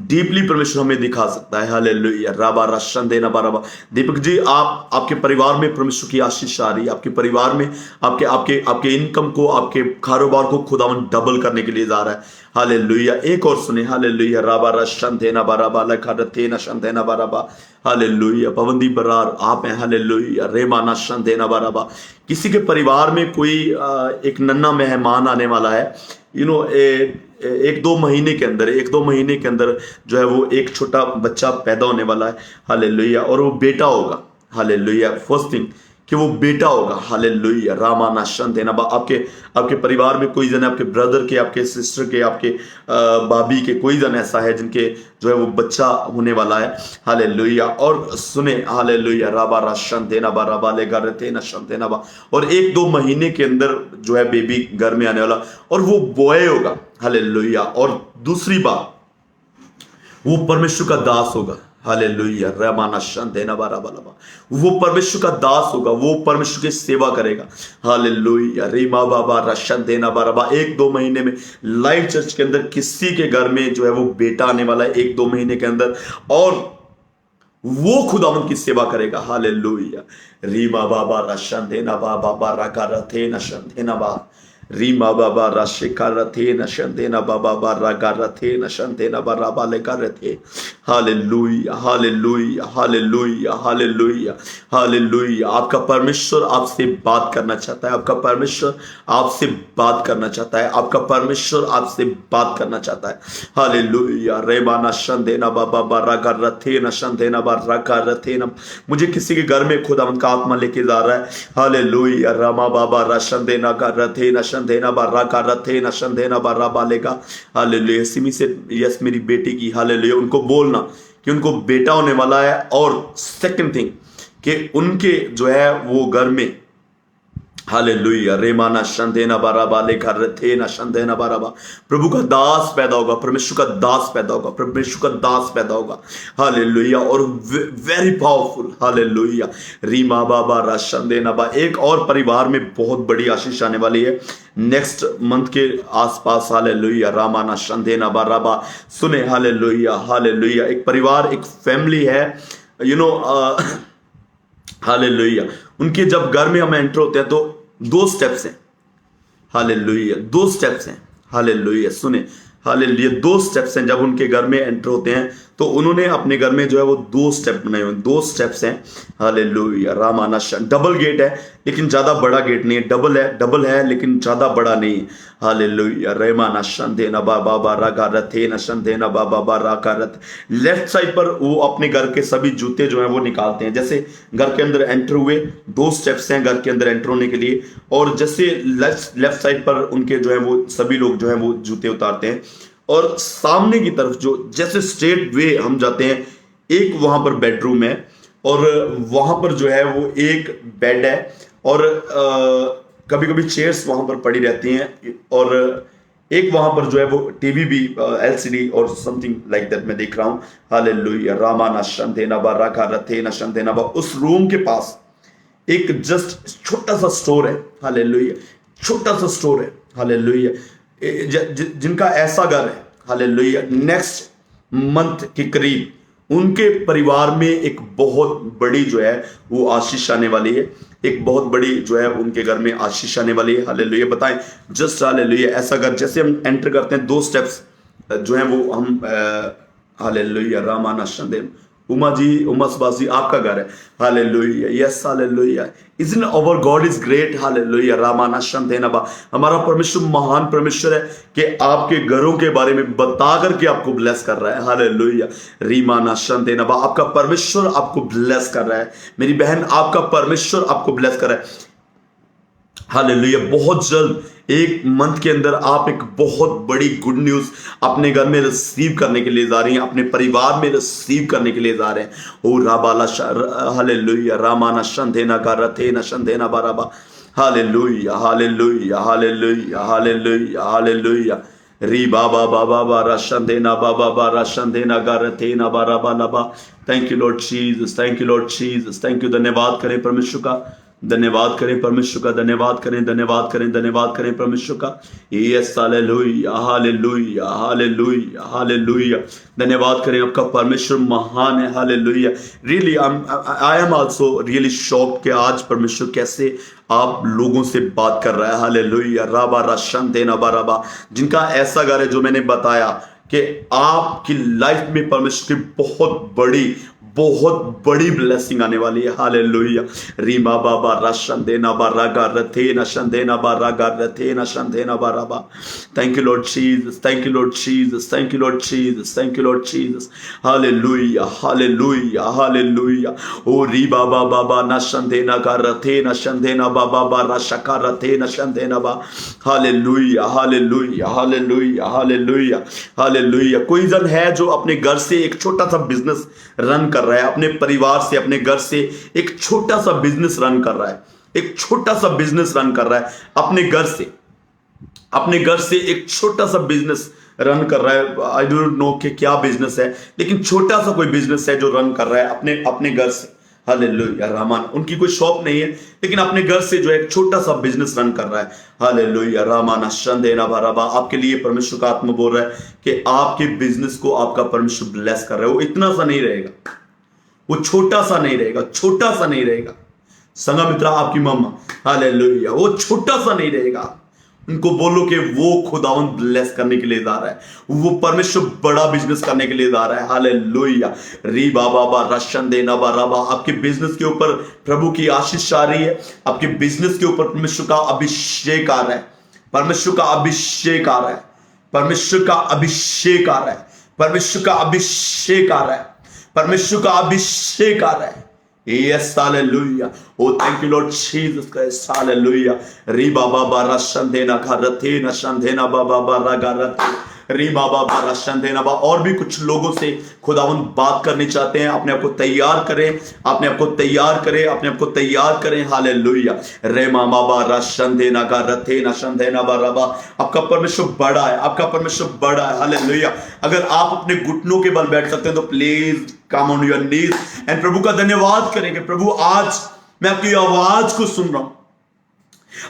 डीपली परमेश्वर हमें दिखा सकता है। हालेलुया। राबा राशन देना बाराबा। दीपक जी, आपके परिवार में परमेश्वर की आशीष आ रही है। आपके परिवार में आपके आपके आपके इनकम को, आपके कारोबार को खुदावन डबल करने के लिए जा रहा है। हालेलुया। एक और सुने। हालेलुया। राबा राशन देना बाराबा लखा नशन देना बाराबा। हालेलुया। पवनदीप बरार आप हैं। हालेलुया। रेमा नशन देना बाराबा। किसी के परिवार में कोई एक नन्हा मेहमान आने वाला है। एक दो महीने के अंदर जो है वो एक छोटा बच्चा पैदा होने वाला है। हालेलुया। और वो बेटा होगा। हालेलुया। फर्स्ट थिंग कि वो बेटा होगा। हालेलुया। रामाना देना। आपके परिवार में कोई जन, आपके ब्रदर के, आपके सिस्टर के, आपके भाभी के, कोई जन ऐसा है जिनके जो है वो बच्चा होने वाला है। हालेलुया। और सुने। हालेलुया। राबा राशन देना बा राबा ले घर थे नशन देना बा। और एक दो महीने के अंदर जो है बेबी घर में आने वाला, और वो बॉय होगा। हालेलुया। और दूसरी बात, वो परमेश्वर का दास होगा। हालेलुया। रहमाना देना बाराबा। वो परमेश्वर का दास होगा, वो परमेश्वर की सेवा करेगा। हालेलुया। रीमा बाबा रशन देना बाराबा। एक दो महीने में लाइव चर्च के अंदर किसी के घर में जो है वो बेटा आने वाला है, एक दो महीने के अंदर, और वो खुदावन की सेवा करेगा। हालेलुया। रीमा बाबा रशन देना बाबा राका रथे नशन देना बा। रीमा बाबा राशिका रथे नशन देना बाबा रागा रथे नशन देना बाबा लेका रथे। Hallelujah hallelujah hallelujah hallelujah hallelujah. आपका परमेश्वर आपसे बात करना चाहता है। आपका परमेश्वर आपसे बात करना चाहता है। आपका परमेश्वर आपसे बात करना चाहता है। हालेलुया। रेबा नशन देना बाबा रागा रथे नशन देना रागा रथे न। मुझे किसी के घर में खुदावंद का आत्मा लेके जा रहा है। हालेलुया। रामा बाबा रशन देना का रथे नशन देना बारा का रथे नशन देना बारा बालेगा। हालेलुया। सिमी से यस मेरी बेटी की। हालेलुया। उनको बोलना कि उनको बेटा होने वाला है। और सेकंड थिंग कि उनके जो है वो घर में, हालेलुया, रेमाना शंदेना बाराबा लेखा रथे ना शंदेना बाराबा, प्रभु का दास पैदा होगा, परमेश्वर का दास पैदा होगा, परमेश्वर का दास पैदा होगा। हालेलुया। और वेरी पावरफुल। हालेलुया। रीमा बाबा राशंदेना बा। एक और परिवार में बहुत बड़ी आशीष आने वाली है नेक्स्ट मंथ के आसपास। हालेलुया। रामाना शंदेना बाराबा। सुने। Hallelujah hallelujah. एक परिवार, एक फैमिली है, हालेलुया। उनके जब घर में हम एंटर होते हैं तो दो स्टेप्स हैं। हालेलुया। दो स्टेप्स हैं। हालेलुया। सुने। हालेलुया। दो स्टेप्स हैं। जब उनके घर में एंटर होते हैं तो उन्होंने अपने घर में जो है वो दो स्टेप बनाए हुए, दो स्टेप्स हैं। हालेलुया। रामाना डबल गेट है लेकिन ज्यादा बड़ा गेट नहीं है। डबल है लेकिन ज्यादा बड़ा नहीं है। हालेलुया। रेमाना शंदेना बाबा बारा रथे न शंदेना बाबा बारा रथ। लेफ्ट साइड पर वो अपने घर के सभी जूते जो हैं वो निकालते हैं। जैसे घर के अंदर एंटर हुए, दो स्टेप्स हैं घर के अंदर एंटर होने के लिए, और जैसे लेफ्ट साइड पर उनके जो है वो सभी लोग जो है वो जूते उतारते हैं, और सामने की तरफ जो जैसे स्ट्रेट वे हम जाते हैं, एक वहां पर बेडरूम है, और वहां पर जो है वो एक बेड है, और कभी कभी चेयर्स वहां पर पड़ी रहती हैं, और एक वहां पर जो है वो टीवी भी एलसीडी और समथिंग लाइक दैट मैं देख रहा हूं। हालेलुया। रामाना शंदेना बा राखा रथे न शंदेना बा। उस रूम के पास एक जस्ट छोटा सा स्टोर है। हालेलुया। छोटा सा स्टोर है। हालेलुया। जिनका ऐसा घर है, हालेलुया, नेक्स्ट मंथ के करीब उनके परिवार में एक बहुत बड़ी जो है वो आशीष आने वाली है। एक बहुत बड़ी जो है उनके घर में आशीष आने वाली है। हालेलुया। बताएं जस्ट हालेलुया। ऐसा घर जैसे हम एंटर करते हैं, दो स्टेप्स जो है वो हम हालेलुया रामाना शंदे उमा जी, उमा सुभाष जी आपका घर है। Hallelujah, yes hallelujah. Isn't our God is great. Hallelujah, रामाना शंतेनबा। हमारा परमेश्वर महान परमेश्वर है कि आपके घरों के बारे में बता करके आपको ब्लेस कर रहा है। हालेलुया, रीमाना शंतेनबा। आपका परमेश्वर आपको ब्लेस कर रहा है मेरी बहन, आपका परमेश्वर आपको ब्लेस कर रहा है। हालेलुया, बहुत जल्द एक मंथ के अंदर आप एक बहुत बड़ी गुड न्यूज अपने घर में रिसीव करने के लिए जा रही हैं, अपने परिवार में रिसीव करने के लिए जा रहे हैं। ओ राबाला, हालेलुया, रामाना शंधेना का रथेना शंधेना बाराबा। Hallelujah, hallelujah, hallelujah, hallelujah, hallelujah. री बाबा बाबा बारा शंधेना बाबा बारा शंधेना गा रथेना बाराबा लबा। Thank you Lord Jesus, thank you Lord Jesus, thank you. धन्यवाद करें परमेश्वर का, धन्यवाद करें परमेश्वर का, धन्यवाद करें, धन्यवाद करें, धन्यवाद करें परमेश्वर का। Yes hallelujah, hallelujah, hallelujah, hallelujah. धन्यवाद करें, आपका परमेश्वर महान है। Hallelujah. Really I am also really shocked कि आज परमेश्वर कैसे आप लोगों से बात कर रहा है। हालेलुया, राबा राशन देना बाराबा। जिनका ऐसा घर है जो मैंने बताया कि आपकी लाइफ में परमेश्वर की बहुत बड़ी ब्लेसिंग आने वाली है। हालेलुया, रीमा बाबा राशन देना बारागा रथे नशन देना बारागा रथे नशन देना बाराबा। Thank you Lord Jesus, thank you Lord Jesus, thank you Lord Jesus, thank you Lord Jesus. Hallelujah, hallelujah, hallelujah. ओ री बाबा बाबा नशन देना का रथे नशन देना बाबा बारा शका रथे नशन देना बा। Hallelujah, hallelujah, hallelujah, hallelujah, hallelujah. कोई जन है जो अपने घर से एक छोटा सा बिजनेस रन कर रहा है, अपने परिवार से, अपने घर से एक छोटा सा बिजनेस रन कर रहा है, एक छोटा सा बिजनेस रन कर रहा है अपने घर से एक छोटा सा बिजनेस रन कर रहा है। आई डोंट नो कि क्या बिजनेस है, लेकिन छोटा सा कोई बिजनेस है जो रन कर रहा है अपने घर से। हालेलुया, रहमान। उनकी कोई शॉप नहीं है, लेकिन अपने घर से जो है एक छोटा सा बिजनेस रन कर रहा है। हालेलुया, रामाना शंदेना बाराबा। आपके लिए परमेश्वर का आत्मा बोल रहा है कि आपके बिजनेस को आपका परमेश्वर ब्लेस कर रहा है। वो इतना सा नहीं रहेगा, वो छोटा सा नहीं रहेगा, छोटा सा नहीं रहेगा। संगा मित्रा, आपकी मम्मा, हालेलुया, वो छोटा सा नहीं रहेगा। उनको बोलो कि वो खुदावंद ब्लेस करने के लिए जा रहा है, वो परमेश्वर बड़ा बिजनेस करने के लिए जा रहा है। हालेलुया, री बाबा बा रशन देना बाराबा। आपके बिजनेस के ऊपर प्रभु की आशीष आ रही है, आपके बिजनेस के ऊपर परमेश्वर का अभिषेक आ रहा है, परमेश्वर का अभिषेक आ रहा है, परमेश्वर का अभिषेक आ रहा है, परमेश्वर का अभिषेक आ रहा है, परमेश्वर का अभिषेक आ रहा है। Yes, hallelujah. Oh, thank you, Lord Jesus Christ. Hallelujah. Riba baba rashandena karathena shandena baba baragarate. रिबा बाबा रशन बा। और भी कुछ लोगों से खुदावंद बात करनी चाहते हैं। अपने आप को तैयार करें, अपने आप को तैयार करें, अपने आप को तैयार करें। हालेलुया, रे मामा बा रशन देना का रथे नशन देना बा रबा। आपका परमेश्वर बड़ा है, आपका परमेश्वर बड़ा है। हालेलुया। अगर आप अपने घुटनों के बल बैठ सकते हैं तो please come on your knees and प्रभु का धन्यवाद करेंगे। प्रभु, आज मैं आपकी आवाज को सुन रहा हूं,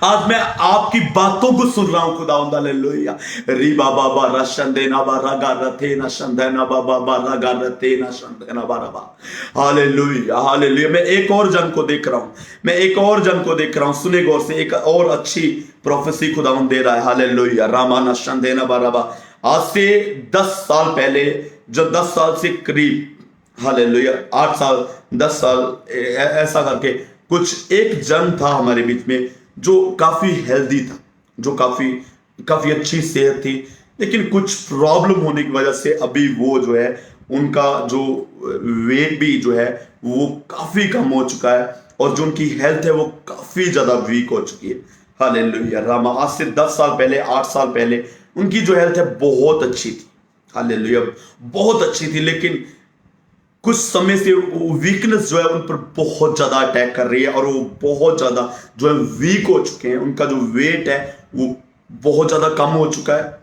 आज मैं आपकी बातों को सुन रहा हूं खुदावंद। हालेलुया, री बाबा बा रशन देना बा रगा रथे न शंधना बाबा बा रगा रथे न शंधना बा रबा। Hallelujah, hallelujah. मैं एक और जन को देख रहा हूं, मैं एक और जन को देख रहा हूं। सुने गौर से, एक और अच्छी प्रोफेसी खुदावंद दे रहा है। हालेलुया, रामा न शंधना बा रबा। आज से 10 साल पहले, जो 10 साल से करीब, हालेलुया, 8 साल 10 साल ऐसा करके कुछ एक जन था हमारे बीच में जो काफी हेल्दी था, जो काफी अच्छी सेहत थी, लेकिन कुछ प्रॉब्लम होने की वजह से अभी वो जो है उनका जो वेट भी जो है वो काफी कम हो चुका है और जो उनकी हेल्थ है वो काफी ज्यादा वीक हो चुकी है। हालेलुया, रामा। आज से 10 साल पहले, 8 साल पहले उनकी जो हेल्थ है बहुत अच्छी थी। हालेलुया, बहुत अच्छी थी, लेकिन कुछ समय से वीकनेस जो है उन पर बहुत ज्यादा अटैक कर रही है और वो बहुत ज्यादा जो है वीक हो चुके हैं। उनका जो वेट है वो बहुत ज्यादा कम हो चुका है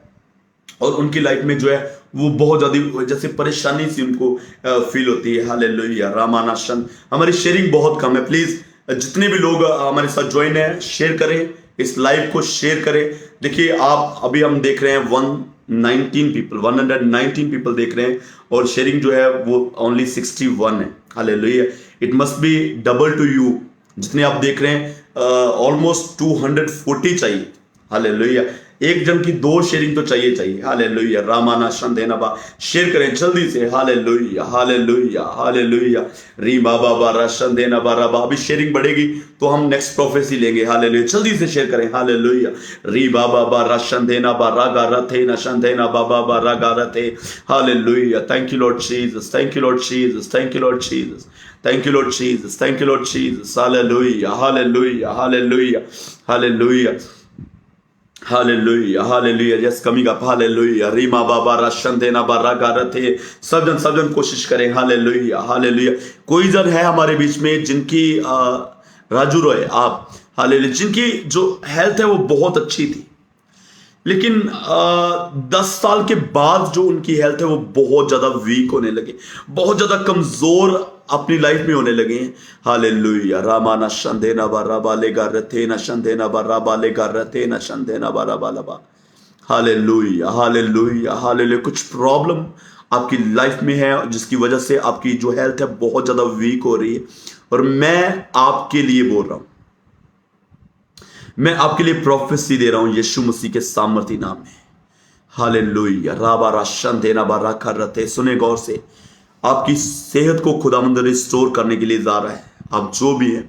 और उनकी लाइफ में जो है वो बहुत ज्यादा जैसे परेशानी सी उनको फील होती है। हालेलुया, रामानाशन। हमारी शेयरिंग बहुत कम है, प्लीज जितने भी लोग हमारे साथ ज्वाइन है शेयर करें, इस लाइव को शेयर करें। देखिए, आप अभी हम देख रहे हैं 119 पीपल देख रहे हैं और शेयरिंग जो है वो ओनली 61 है। Hallelujah, it must be double two you. जितने आप देख रहे हैं ऑलमोस्ट 240 चाहिए। हालेलुया। एक जन की 2 शेयरिंग तो चाहिए चाहिए। हालेलुया। रामाना शंदेना बा, शेयर करें जल्दी से। Hallelujah hallelujah hallelujah. री बाबा बारा शंदेना बारा बा। अभी शेयरिंग बढ़ेगी तो हम नेक्स्ट प्रोफेसी लेंगे। हालेलुया। जल्दी से शेयर करें। हालेलुया। री बाबा बारा शंदेना बारा गारथे न शंदेना बाबा बारा गारथे। Hallelujah. Thank you Lord Jesus, thank you Lord Jesus, thank you Lord Jesus, thank you Lord Jesus, thank you Lord Jesus. Hallelujah hallelujah hallelujah hallelujah hallelujah hallelujah. जस कमी का हालेलुया। रीमा बाबा राशन देना बारा गारथे। सब जन कोशिश करें। Hallelujah hallelujah. कोई जन है हमारे बीच में जिनकी राजू रॉय आप, हालेलुया, जिनकी जो हेल्थ है वो बहुत अच्छी थी, लेकिन 10 साल के बाद जो उनकी हेल्थ है वो बहुत ज्यादा वीक होने लगे, बहुत ज्यादा कमजोर अपनी लाइफ में होने लगे हैं। हालेलुया। रामा न शंदे न बारा बाले गा रथे न शंदे न बारा बाले गा रथे न शंदे न बारा बाला बा। Hallelujah hallelujah hallelujah. कुछ प्रॉब्लम आपकी लाइफ में है जिसकी वजह से आपकी जो हेल्थ है बहुत ज्यादा वीक हो रही है, और मैं आपके लिए बोल रहा हूं, मैं आपके लिए प्रोफेसी दे रहा हूं यीशु मसीह के सामर्थी नाम में। हालेलुया। राबा राशन देना बारा कर रहे। सुने गौर से, आपकी सेहत को खुदावंद रिस्टोर करने के लिए जा रहा है। आप जो भी हैं,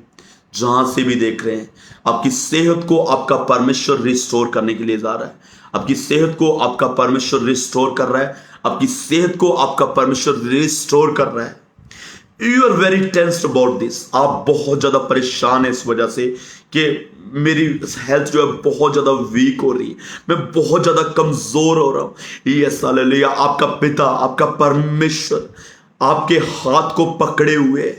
जहां से भी देख रहे हैं, आपकी सेहत को आपका परमेश्वर रिस्टोर करने के लिए जा रहा है। आपकी सेहत को आपका परमेश्वर रिस्टोर कर रहा है। आपकी सेहत को आपका परमेश्वर रिस्टोर कर रहा है। You are very tensed about this. आप बहुत ज्यादा परेशान है इस वजह से कि मेरी हेल्थ जो है बहुत ज्यादा वीक हो रही है, मैं बहुत ज्यादा कमजोर हो रहा हूं। Yes hallelujah. आपका पिता, आपका परमेश्वर आपके हाथ को पकड़े हुए है।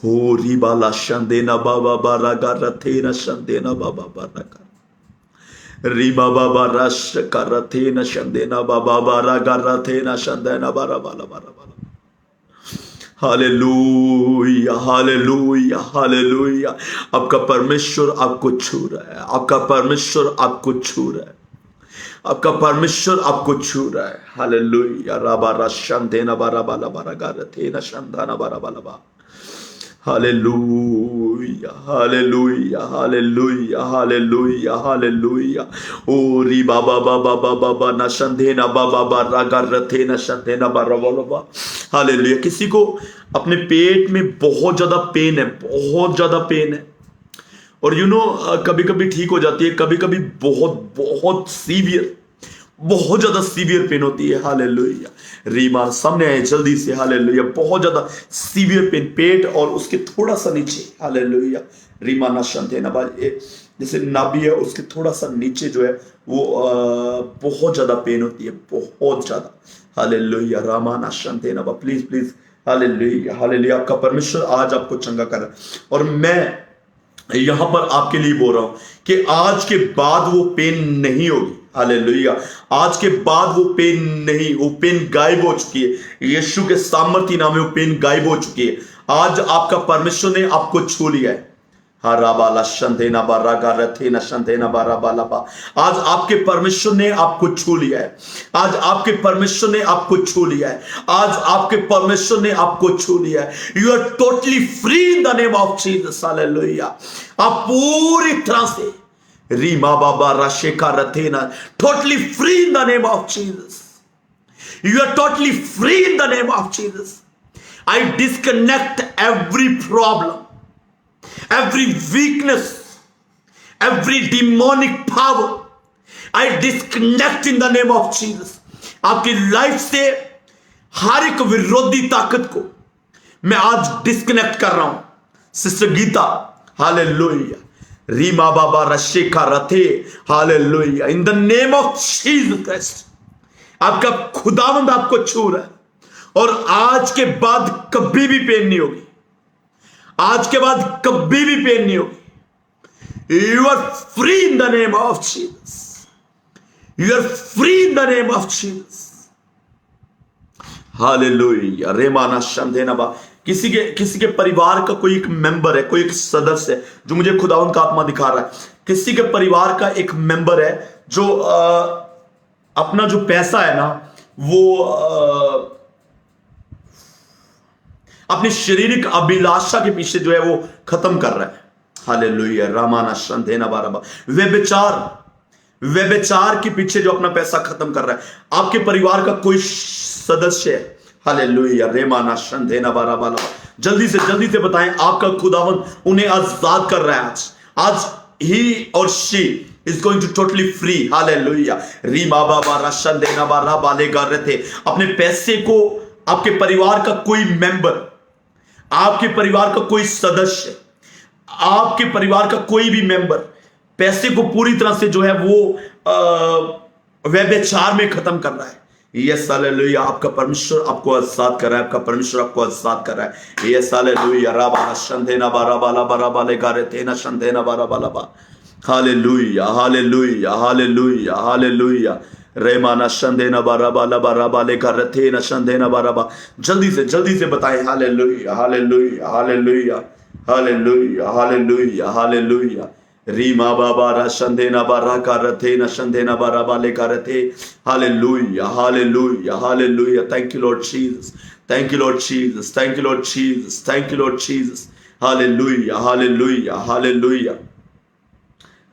हो री बाला शंदेना बाबा बारा गा रथे न शंदेना बाबा बारा गा री बाबा बारा का रथे न शंदेना बाबा बारा गा रथे न शंदेना बारा बाला बारा बाला। Hallelujah hallelujah hallelujah. आपका परमेश्वर आपको छू रहा है। आपका परमेश्वर आपको छू रहा है। आपका परमेश्वर आपको छू रहा है। हालेलुया। राबा राशन देना बारा बाला बारा गा रथे न शंदाना बारा बाला बा। Hallelujah hallelujah hallelujah hallelujah hallelujah. ओ री बाबा बाबा बाबा बा न शंधे न बाबा बा रागा रथे न शंधे न बारा बाला बा। हालेलुया। किसी को अपने पेट में बहुत ज्यादा पेन है, बहुत ज्यादा पेन है, और यू नो कभी कभी ठीक हो जाती है, कभी कभी बहुत बहुत सीवियर, बहुत ज्यादा सीवियर पेन होती है। हालेलुया। रीमा सामने आए जल्दी से। हालेलुया। बहुत ज्यादा सीवियर पेन, पेट और उसके थोड़ा सा नीचे। हालेलुया। रीमा ना शंते ना जैसे नाभि है उसके थोड़ा सा नीचे जो है वो बहुत ज्यादा पेन होती है, बहुत ज्यादा। हालेलुया। रामा ना शंते ना प्लीज प्लीज। Hallelujah hallelujah. आपका परमेश्वर आज आपको चंगा कर रहा है, और मैं यहां पर आपके लिए बोल रहा हूं कि आज के बाद वो पेन नहीं होगी। हालेलुया। आज के बाद वो पेन नहीं, वो पेन गायब हो चुकी है। यीशु के सामर्थी नाम में वो पेन गायब हो चुकी है। आज आपका परमेश्वर ने आपको छू लिया है। हराबाला शंदेना बारा गारथे न शंदेना बारा बाला बा। आज आपके परमेश्वर ने आपको छू लिया है। आज आपके परमेश्वर ने आपको छू लिया है। आज आपके परमेश्वर ने आपको छू लिया है। You are totally free in the name of Jesus. Hallelujah. आप पूरी तरह से रीमा बाबा राशेका रथेना totally free in the name of Jesus. You are totally free in the name of Jesus. I disconnect every problem, every weakness, every demonic power, I disconnect in the name of Jesus. आपकी life से हर एक विरोधी ताकत को मैं आज disconnect कर रहा हूं। Sister Geeta, hallelujah. रीमा बाबा रशेखा रथे, हालेलुया। In the name of Jesus Christ आपका खुदावंद आपको छू रहा है, और आज के बाद कभी भी पेन नहीं होगी। आज के बाद कभी भी पेन नहीं होगी। You are free in the name of Jesus. You are free in the name of Jesus. Hallelujah. रेमाना शंदेना। किसी के परिवार का कोई एक मेंबर है, कोई एक सदस्य है जो मुझे खुदावंद का आत्मा दिखा रहा है। किसी के परिवार का एक मेंबर है जो अपना जो पैसा है ना वो अपनी शारीरिक अभिलाषा के पीछे जो है वो खत्म कर रहा है। हालेलुया। रामाना शंदेना बाराबा। वे बेचार व्यभिचार के पीछे जो अपना पैसा खत्म कर रहा है, आपके परिवार का कोई सदस्य है, हालेलुया, रेमाना शंदेना बारा बाला, जल्दी से बताएं, आपका खुदावन उन्हें आजाद कर रहा है। आज ही और she is going to totally free, hallelujah, रीमा बाबा राशन देना बारा बाले कर रहे थे अपने पैसे को। आपके परिवार का कोई मेंबर, आपके परिवार का कोई सदस्य, आपके परिवार का कोई भी मेंबर पैसे को पूरी तरह से जो है वो व्यभिचार में खत्म कर रहा है। यस हालेलुया, आपका परमेश्वर आपको आजाद कर रहा है, आपका परमेश्वर आपको आजाद कर रहा है। यस हालेलुया, राबा शंदेना बारा बाला बारा बाले गारे तेना शंदेना बारा बाला बा, हालेलुया हालेलुया हालेलुया हालेलुया, रेमाना शंदेना बारा बाला बारा बाले गारे तेना शंदेना बारा बा। जल्दी से बताएं, hallelujah hallelujah hallelujah hallelujah hallelujah hallelujah, रीमा बाबा रशंदेना बारा करते न शंदेना बारा बाले करते, hallelujah hallelujah hallelujah. Thank you Lord Jesus, thank you Lord Jesus, thank you Lord Jesus, thank you Lord Jesus, hallelujah hallelujah hallelujah,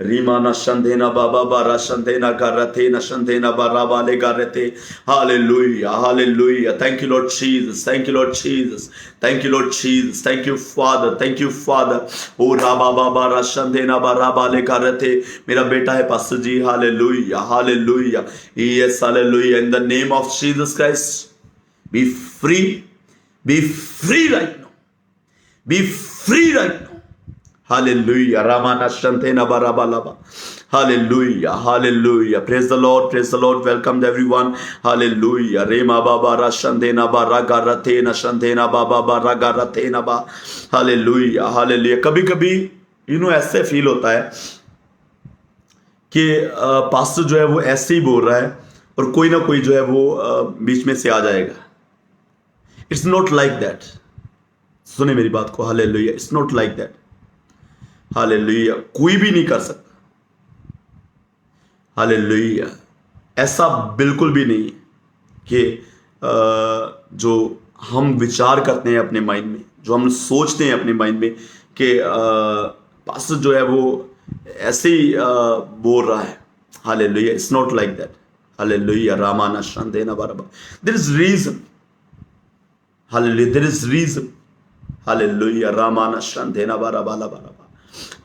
रीमा न शंदेना बाबा बारा शंदेना करते न शंदेना बारा बाले करते, hallelujah hallelujah. Thank you Lord Jesus, thank you Lord Jesus, thank you Lord Jesus, thank you father, thank you father. ओ राबा बाबा राशन देना बारा बाले करते, मेरा बेटा है pastor ji, hallelujah hallelujah, yes hallelujah, in the name of Jesus Christ, be free, be free right now, be free right now, hallelujah, रामाना शंतेना बारा बालाबा, hallelujah hallelujah, praise the Lord, welcome everyone, hallelujah, rema baba rashandena bara garatena shandena baba bara garatena ba, hallelujah hallelujah। कभी कभी ऐसे feel होता है कि पास्टर जो है वो ऐसे ही बोल रहा है और कोई ना कोई जो है वो बीच में से आ जाएगा। इट्स नॉट लाइक दैट, सुने मेरी बात को, hallelujah, it's not like that, hallelujah, कोई भी नहीं कर सकता, हालेलुया, ऐसा बिल्कुल भी नहीं कि जो हम विचार करते हैं अपने माइंड में, जो हम सोचते हैं अपने माइंड में कि पास्टर जो है वो ऐसे ही बोल रहा है, hallelujah, it's not like that, hallelujah, रामाना शंदेना बारबा, there is reason, hallelujah, there is reason, hallelujah, रामाना शंदेना बारबा बारबा,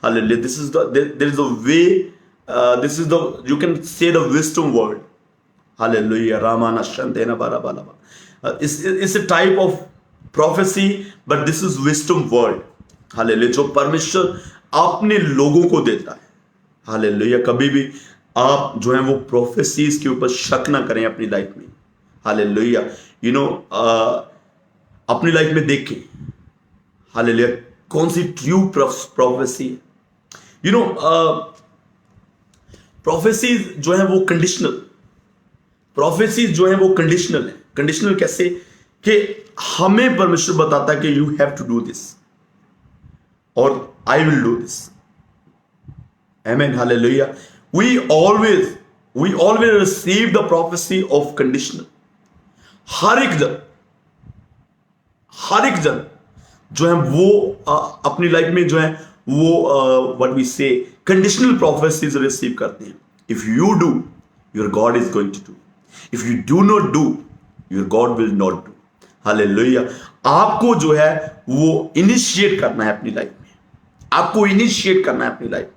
hallelujah, this is the there is a way, this is the, you can say the wisdom word, hallelujah, ramana shantena bara bala, it's a type of prophecy, but this is wisdom word, hallelujah, जो परमेश्वर अपने लोगों को देता है, hallelujah। कभी भी आप जो है वो प्रोफेसीज के ऊपर शक ना करें अपनी लाइफ में, hallelujah, अपनी लाइफ में देखें, hallelujah, कौन सी ट्रू प्रोफेसी है। प्रोफेसीज जो है वो कंडीशनल, प्रोफेसीज जो है वो कंडीशनल है। कंडीशनल कैसे कि हमें परमेश्वर बताता है कि you have to do this और आई विल डू दिस, आमीन, hallelujah. We always receive the prophecy of conditional. हर एक जन जो है वो अपनी लाइफ में जो है वो what we say conditional prophecies receive करते हैं। If you do, your God is going to do, if you do not do, your God will not do, hallelujah. आपको जो है वो इनिशिएट करना है अपनी लाइफ में, आपको इनिशिएट करना है अपनी लाइफ में,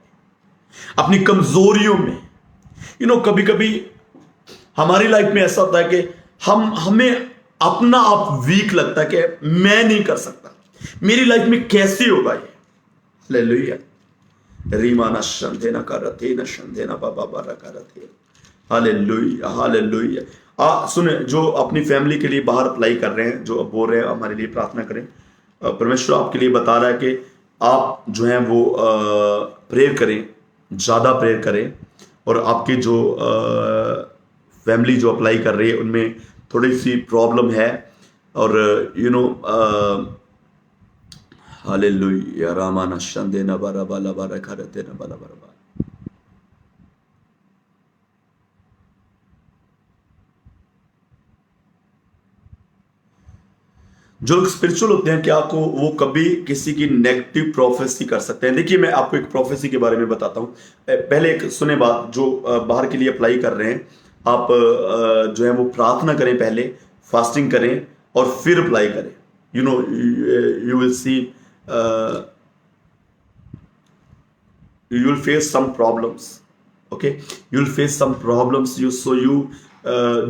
अपनी कमजोरियों में। कभी कभी हमारी लाइफ में ऐसा होता है कि हमें अपना आप वीक लगता है कि मैं नहीं कर सकता, मेरी लाइफ में कैसे होगा ये, हालेलुया, रीमाना शंदेना करते न शंदेना बाबा बारा करते, हालेलुया हालेलुया। सुने, जो अपनी फैमिली के लिए बाहर अप्लाई कर रहे हैं, जो बोल रहे हैं हमारे लिए प्रार्थना करें, परमेश्वर आपके लिए बता रहा है कि आप जो हैं वो प्रेयर करें, ज़्यादा प्रेयर करें, और आपकी जो फैमिली जो अप्लाई कर रही है उनमें थोड़ी सी प्रॉब्लम है, और हालेलुया, रामाना शंदेना बारा बाला बारा करते न बाला बारा। जो लोग स्पिरिचुअल होते हैं, क्या को वो कभी किसी की नेगेटिव प्रोफेसी कर सकते हैं? देखिए, मैं आपको एक प्रोफेसी के बारे में बताता हूँ। पहले एक सुने बात, जो बाहर के लिए अप्लाई कर रहे हैं, आप जो है वो प्रार्थना करें, पहले फास्टिंग करें और फिर अप्लाई करें। You know, you will see, you will face some problems. Okay, you will face some problems. You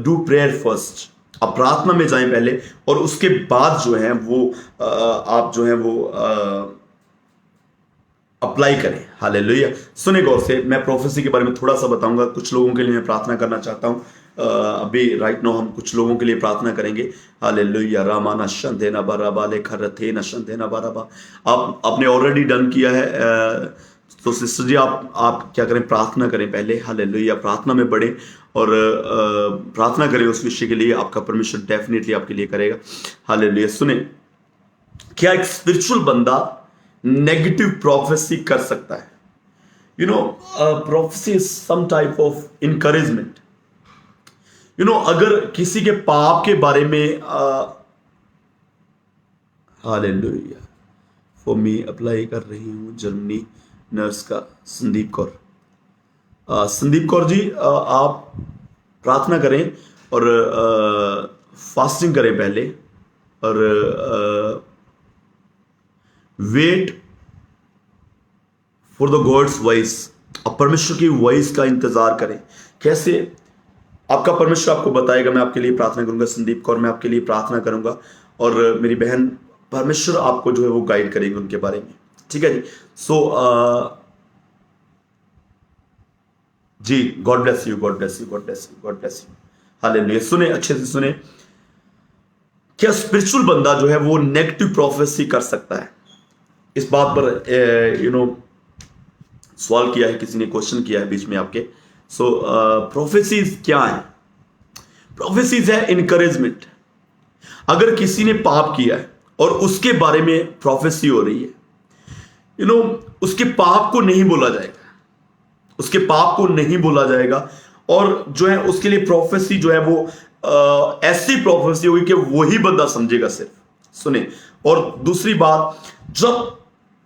do prayer first. आप प्रार्थना में जाएं पहले, और उसके बाद जो है वो आप जो है वो अप्लाई करें। हालेलुया। सुने गौर से, मैं प्रोफेसी के बारे में थोड़ा सा बताऊंगा। कुछ लोगों के लिए मैं प्रार्थना करना चाहता हूं। अभी राइट नाउ हम कुछ लोगों के लिए प्रार्थना करेंगे। हालेलुया। रामाना शंदेना बाराबा ले खरथे न शंदेना बाराबा। आपने ऑलरेडी डन किया है, तो सिस्टर जी आप क्या करें, प्रार्थना करें पहले। हालेलुया। प्रार्थना में बढ़े और प्रार्थना करें उस विषय के लिए। आपका परमेश्वर डेफिनेटली आपके लिए करेगा। हालेलुया। सुने, क्या एक स्पिरिचुअल बंदा नेगेटिव प्रोफेसी कर सकता है? You know, prophecy is some type of encouragement. You know, अगर किसी के पाप के बारे में हालेलुया, फॉर मी अप्लाई कर रही हूं जर्मनी नर्स का संदीप कौर। संदीप कौर जी, आप प्रार्थना करें और फास्टिंग करें पहले, और wait for the God's voice. अब परमेश्वर की वॉइस का इंतजार करें। कैसे? आपका परमेश्वर आपको बताएगा। मैं आपके लिए प्रार्थना करूंगा संदीप कौर, मैं आपके लिए प्रार्थना करूंगा, और मेरी बहन, परमेश्वर आपको जो है वो गाइड करेंगे उनके बारे में। ठीक है जी। सो जी, God bless you, God bless you, God bless you, God bless you. Hallelujah. सुने, अच्छे से सुने, क्या स्पिरिचुअल बंदा जो है वो नेगेटिव प्रोफेसी कर सकता है? इस बात पर यू नो सवाल किया है किसी ने, क्वेश्चन किया है बीच में आपके। सो प्रोफेसीज क्या है? प्रोफेसीज है इनकरेजमेंट। अगर किसी ने पाप किया है और उसके बारे में प्रोफेसी हो रही है, यू नो, उसके पाप को नहीं बोला जाएगा, उसके पाप को नहीं बोला जाएगा, और जो है उसके लिए प्रोफेसी जो है वो ऐसी प्रोफेसी होगी कि वही बंदा समझेगा सिर्फ। सुने, और दूसरी बात, जब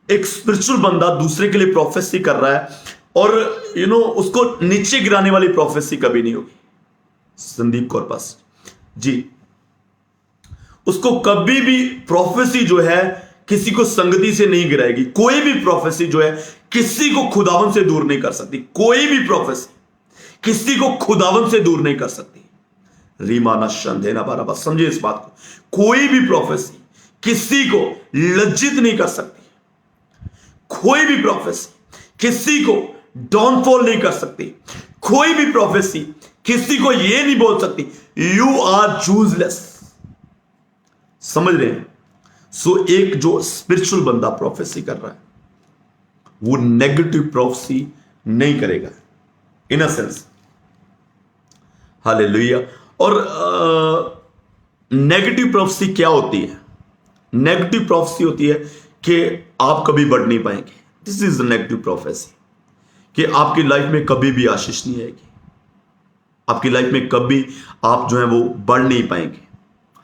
एक स्पिरिचुअल बंदा दूसरे के लिए प्रोफेसी कर रहा है, और यू नो उसको नीचे गिराने वाली प्रोफेसी कभी नहीं होगी। संदीप कौर पास जी, उसको कभी भी प्रोफेसी जो है किसी को संगति से नहीं गिराएगी। कोई भी प्रोफेसी जो है किसी को खुदावन से दूर नहीं कर सकती। कोई भी प्रोफेसी किसी को खुदावन से दूर नहीं कर सकती। रीमाना शंदेना बाराबा, समझिए इस बात को। कोई भी प्रोफेसी किसी को लज्जित नहीं कर सकती। कोई भी प्रोफेसी किसी को डाउनफॉल नहीं कर सकती। कोई भी प्रोफेसी किसी को यह नहीं बोल सकती यू आर यूजलेस। समझ रहे हैं? सो एक जो स्पिरिचुअल बंदा प्रोफेसी कर रहा है वो नेगेटिव प्रोफेसी नहीं करेगा, इन अ सेंस। हालेलुया। और नेगेटिव प्रोफेसी क्या होती है? नेगेटिव प्रोफेसी होती है कि आप कभी बढ़ नहीं पाएंगे। This is the negative prophecy, कि आपकी लाइफ में कभी भी आशीष नहीं आएगी, आपकी लाइफ में कभी आप जो है वो बढ़ नहीं पाएंगे।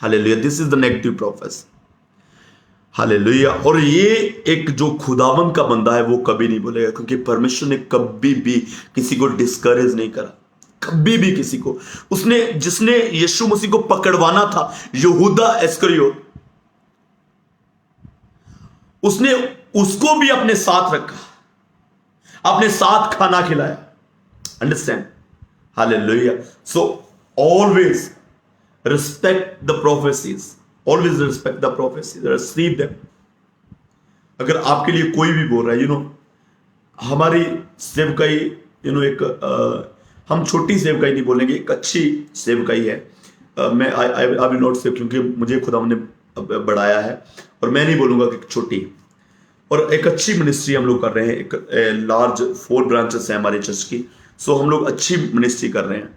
Hallelujah. This is the negative prophecy. Hallelujah. और ये एक जो खुदावन का बंदा है वो कभी नहीं बोलेगा, क्योंकि परमेश्वर ने कभी भी किसी को डिस्करेज नहीं करा, कभी भी किसी को। उसने, जिसने यीशु मसीह को पकड़वाना था, यहूदा इस्करियोत, उसने उसको भी अपने साथ रखा, अपने साथ खाना खिलाया। Understand? Hallelujah. So always respect the prophecies, always respect the prophecies, receive them. अगर आपके लिए कोई भी बोल रहा है, यू नो, हमारी सेवकाई, यू नो, एक हम छोटी सेवकाई नहीं बोलेंगे, एक अच्छी सेवकाई है। मैं आई विल नॉट से, क्योंकि मुझे खुदा ने बढ़ाया है, और मैं नहीं बोलूंगा कि छोटी। और एक अच्छी मिनिस्ट्री हम लोग कर रहे हैं। एक लार्ज 4 ब्रांचेस है हमारे चर्च की। सो हम लोग अच्छी मिनिस्ट्री कर रहे हैं।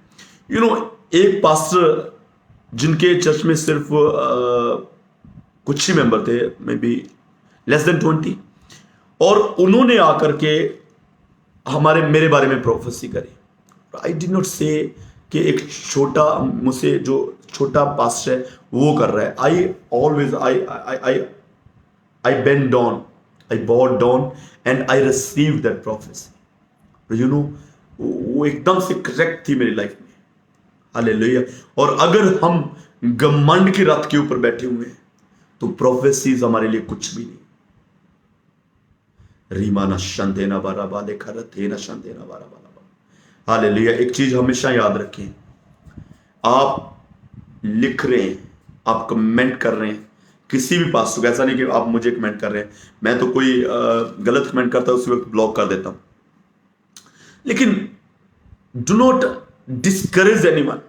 यू नो, एक पास्टर जिनके चर्च में सिर्फ कुछ ही मेंबर थे, मे बी लेस देन 20, और उन्होंने आकर के मेरे बारे में प्रोफेसी करी। आई डिड नॉट से कि एक छोटा मुझसे जो छोटा पास्टर है वो कर रहा है, I bend down, I bowed down and I receive that prophecy. You know, वो एकदम से करेक्ट थी मेरी लाइफ में। हालेलुया। और अगर हम घमंड के रथ के ऊपर बैठे हुए हैं तो प्रोफेसीज हमारे लिए कुछ भी नहीं। रीमाना शंदेना बारा बाले खरतेना शंदेना बारा बाला। हालेलुया। एक चीज हमेशा याद रखें, आप लिख रहे हैं, आप कमेंट कर रहे हैं किसी भी पास, तो ऐसा नहीं कि आप मुझे कमेंट कर रहे हैं, मैं तो कोई गलत कमेंट करता हूं उसी वक्त ब्लॉक कर देता हूं, लेकिन do not discourage anyone.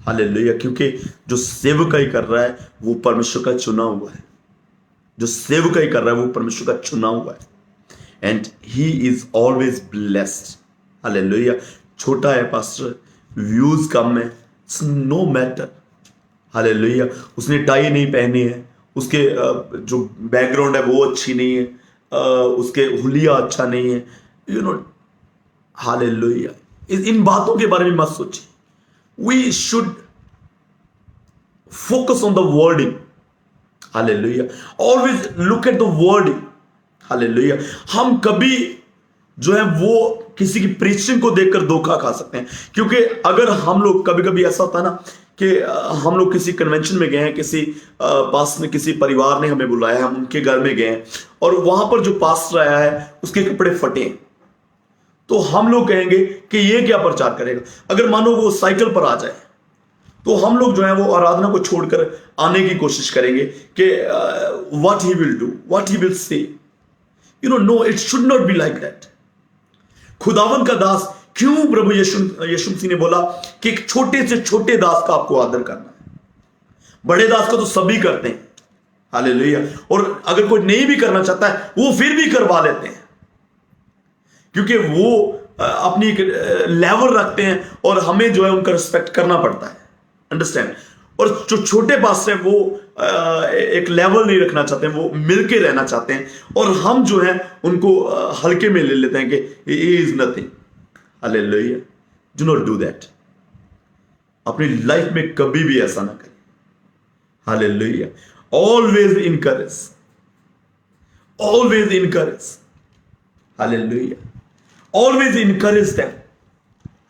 Hallelujah. क्योंकि जो सेवकाई कर रहा है वो परमेश्वर का चुना हुआ है, जो सेवकाई कर रहा है वो परमेश्वर का चुना हुआ है, and he is always blessed. Hallelujah. छोटा है पास्टर, व्यूज कम है, इट्स नो मैटर। हालेलुया। उसने टाई नहीं पहनी है, उसके जो बैकग्राउंड है वो अच्छी नहीं है, उसके हुलिया अच्छा नहीं है, यू नो। हालेलुया। इन बातों के बारे में मत सोचिए। We should focus on the wording. Hallelujah. Always look at the wording. Hallelujah. हम कभी जो है वो किसी की प्रीचिंग को देखकर धोखा खा सकते हैं, क्योंकि अगर हम लोग कभी कभी ऐसा होता है ना कि हम लोग किसी कन्वेंशन में गए हैं, किसी पास में किसी परिवार ने हमें बुलाया, हम उनके घर में गए हैं और वहां पर जो पास्टर आया है उसके कपड़े फटे हैं, तो हम लोग कहेंगे कि ये क्या प्रचार करेगा। अगर मानो वो साइकिल पर आ जाए तो हम लोग जो है वो आराधना को छोड़कर आने की कोशिश करेंगे कि what he will do, what he will say. You know, no, it should not be like that. खुदावन का दास, क्यों प्रभु यीशु मसीह ने बोला कि एक छोटे से छोटे दास का आपको आदर करना है, बड़े दास को तो सभी करते हैं। हालेलुया। और अगर कोई नहीं भी करना चाहता है वो फिर भी करवा लेते हैं, क्योंकि वो अपनी एक लेवल रखते हैं और हमें जो है उनका रिस्पेक्ट करना पड़ता है। अंडरस्टैंड। और जो छोटे पास्टर है वो एक लेवल नहीं रखना चाहते हैं, वो मिलके रहना चाहते हैं, और हम जो है उनको हल्के में ले लेते हैं कि he is nothing. Hallelujah. Do not do that. अपनी लाइफ में कभी भी ऐसा ना करें। Hallelujah. Always encourage, always encourage. Hallelujah. Always encourage them.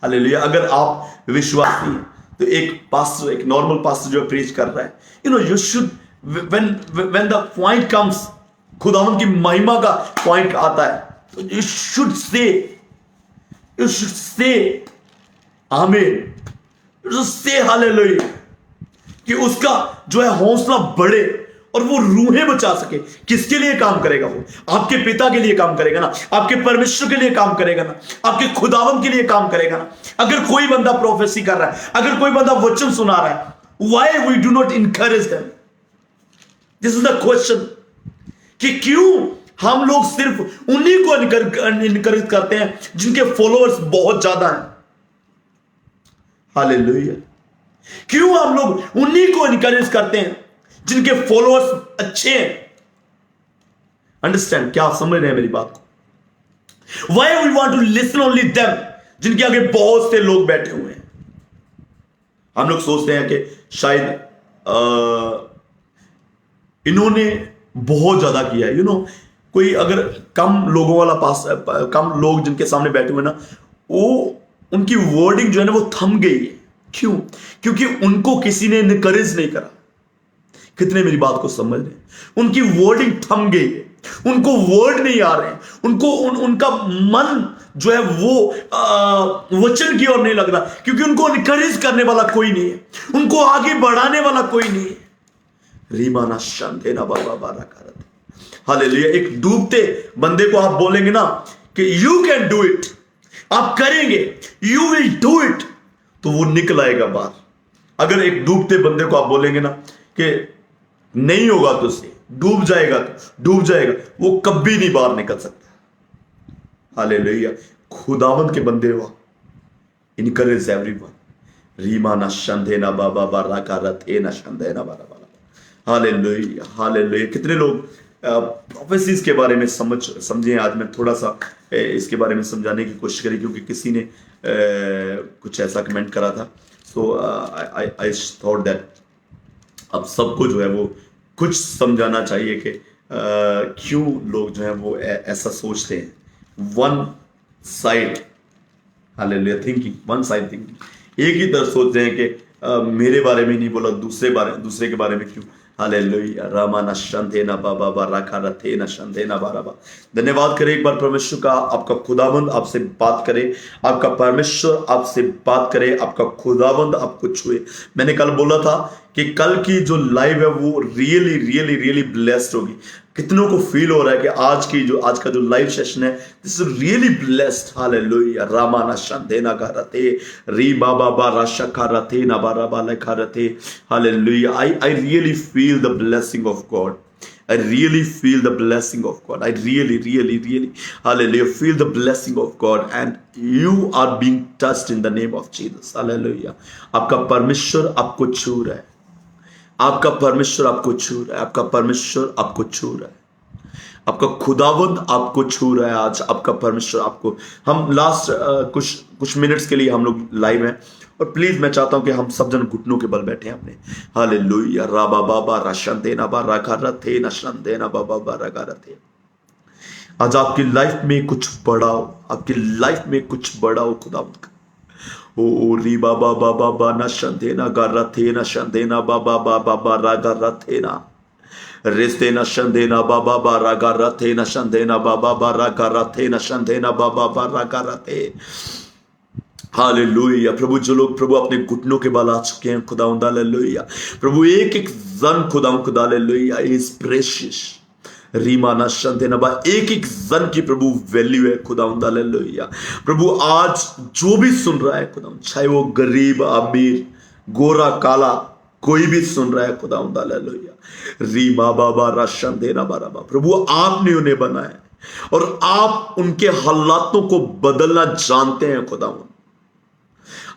Hallelujah. अगर आप विश्वासी हैं तो एक पास्टर, एक नॉर्मल पास्टर जो प्रीच कर रहा है, you no, you should when the point comes, खुदावन की महिमा का पॉइंट आता है, तो यू शुड से आमीन, यू शुड से हालेलुया, कि उसका जो है हौसला बढ़े और वो रूहें बचा सके। किसके लिए काम करेगा? वो आपके पिता के लिए काम करेगा ना, आपके परमेश्वर के लिए काम करेगा ना, आपके खुदावन के लिए काम करेगा ना। अगर कोई बंदा प्रोफेसी कर रहा है, अगर कोई बंदा वचन सुना रहा है, why we do not encourage them? This is the question, कि क्यों हम लोग सिर्फ उन्हीं को इनकरेज करते हैं जिनके फॉलोअर्स बहुत ज्यादा हैं। हालेलुया। क्यों हम लोग उन्हीं को इनकरेज करते हैं जिनके फॉलोअर्स अच्छे हैं? अंडरस्टैंड? क्या आप समझ रहे हैं मेरी बात को? Why we want to listen only them, जिनके आगे बहुत से लोग बैठे हुए हैं। हम लोग सोचते हैं कि शायद इन्होंने बहुत ज्यादा किया है। यू नो, कोई अगर कम लोगों वाला पास, कम लोग जिनके सामने बैठे हुए ना, वो उनकी वर्डिंग जो है ना वो थम गई है। क्यों? क्योंकि उनको किसी ने इनकरेज नहीं करा। कितने मेरी बात को समझ रहे हैं? उनकी वर्डिंग थम गई है, उनको वर्ड नहीं आ रहे हैं, उनको उनका मन जो है वो वचन की ओर नहीं लग रहा, क्योंकि उनको इनकरेज करने वाला कोई नहीं है, उनको आगे बढ़ाने वाला कोई नहीं है। रीमाना शांतेना बाबा बारा करत। हालेलुया। एक डूबते बंदे को आप बोलेंगे ना कि यू कैन डू इट, आप करेंगे, यू विल डू इट, तो वो निकल आएगा बाहर। अगर एक डूबते बंदे को आप बोलेंगे ना कि नहीं होगा तो से डूब जाएगा, तो डूब जाएगा, वो कभी नहीं बाहर निकल सकता। हालेलुया। खुदावंत के बंदे हुआ, इनकरेज एवरीवन। रीमाना शंदेना बाबा बारा करत ए ना शंदेना बारा बारा। हालेलुया। हालेलुया। कितने लोग प्रोफेसीज के बारे में समझे? आज मैं थोड़ा सा इसके बारे में समझाने की कोशिश करी, क्योंकि किसी ने कुछ ऐसा कमेंट करा था। सो आई थॉट दैट अब सबको जो है वो कुछ समझाना चाहिए कि क्यों लोग जो है वो ऐसा सोचते हैं। One side, hallelujah, thinking, one side thinking, एक ही तरफ सोच रहे हैं कि मेरे बारे में नहीं बोला, दूसरे के बारे में क्यों। हालेलुया, रामाना शंधेना बाबा बा राखा रथेना शंधेना बाराबा। धन्यवाद करें एक बार परमेश्वर का, आपका खुदाबंद आपसे बात करे, आपका परमेश्वर आपसे बात करे, आपका खुदाबंद आपको छुए। मैंने कल बोला था कि कल की जो लाइव है वो रियली रियली रियली ब्लेस्ड होगी। कितनों को फील हो रहा है कि आज का जो लाइव सेशन है, this is really blessed. Hallelujah, रामाना शंधेना गारते री बाबा बा राशा रथे ना बाराबा लेखा रथे। हालेलुया, I really feel the blessing of God. I really feel the blessing of God. I really, really, really, hallelujah, feel the blessing of God, and you are being touched in the name of Jesus. Hallelujah. आपका परमेश्वर आपको छू रहा है, आपका परमेश्वर आपको छू रहा है, आपका परमेश्वर आपको छू रहा है, आपका खुदावंद आपको छू रहा है। आज आपका परमेश्वर आपको, हम लास्ट कुछ मिनट्स के लिए हम लोग लाइव हैं, और प्लीज मैं चाहता हूं कि हम सब जन घुटनों के बल बैठे अपने। हालेलुया, राबा बाबा राशंदेना बा राखा रथे न शंदेना बाबा बा रागा रथे। आज आपकी लाइफ में कुछ बड़ा हो, आपकी लाइफ में कुछ बड़ा हो खुदावंद का। ओ री बाबा बाबा बा न शंदेना गा रथे न शंदेना बाबा बाबा बा रागा रथे ना रिश्ते न शंदेना बाबा बा रागा रथे न शंदेना बाबा बा रागा रथे न शंदेना बाबा बा रागा रथे। हालेलुया, प्रभु जो लोग प्रभु अपने घुटनों के बल आ चुके हैं खुदावंद, हालेलुया प्रभु, एक एक जन खुदावंद, हालेलुया, इज प्रेशियस रीमाना शंदेनबा, एक एक जन की प्रभु वैल्यू है खुदावंद, हालेलुया प्रभु। आज जो भी सुन रहा है खुदावंद, चाहे वो गरीब अमीर गोरा काला कोई भी सुन रहा है खुदावंद, हालेलुया रीमा बाबा राशंदेना बाराबा, प्रभु आपने उन्हें बनाया और आप उनके हालातों को बदलना जानते हैं खुदावंद,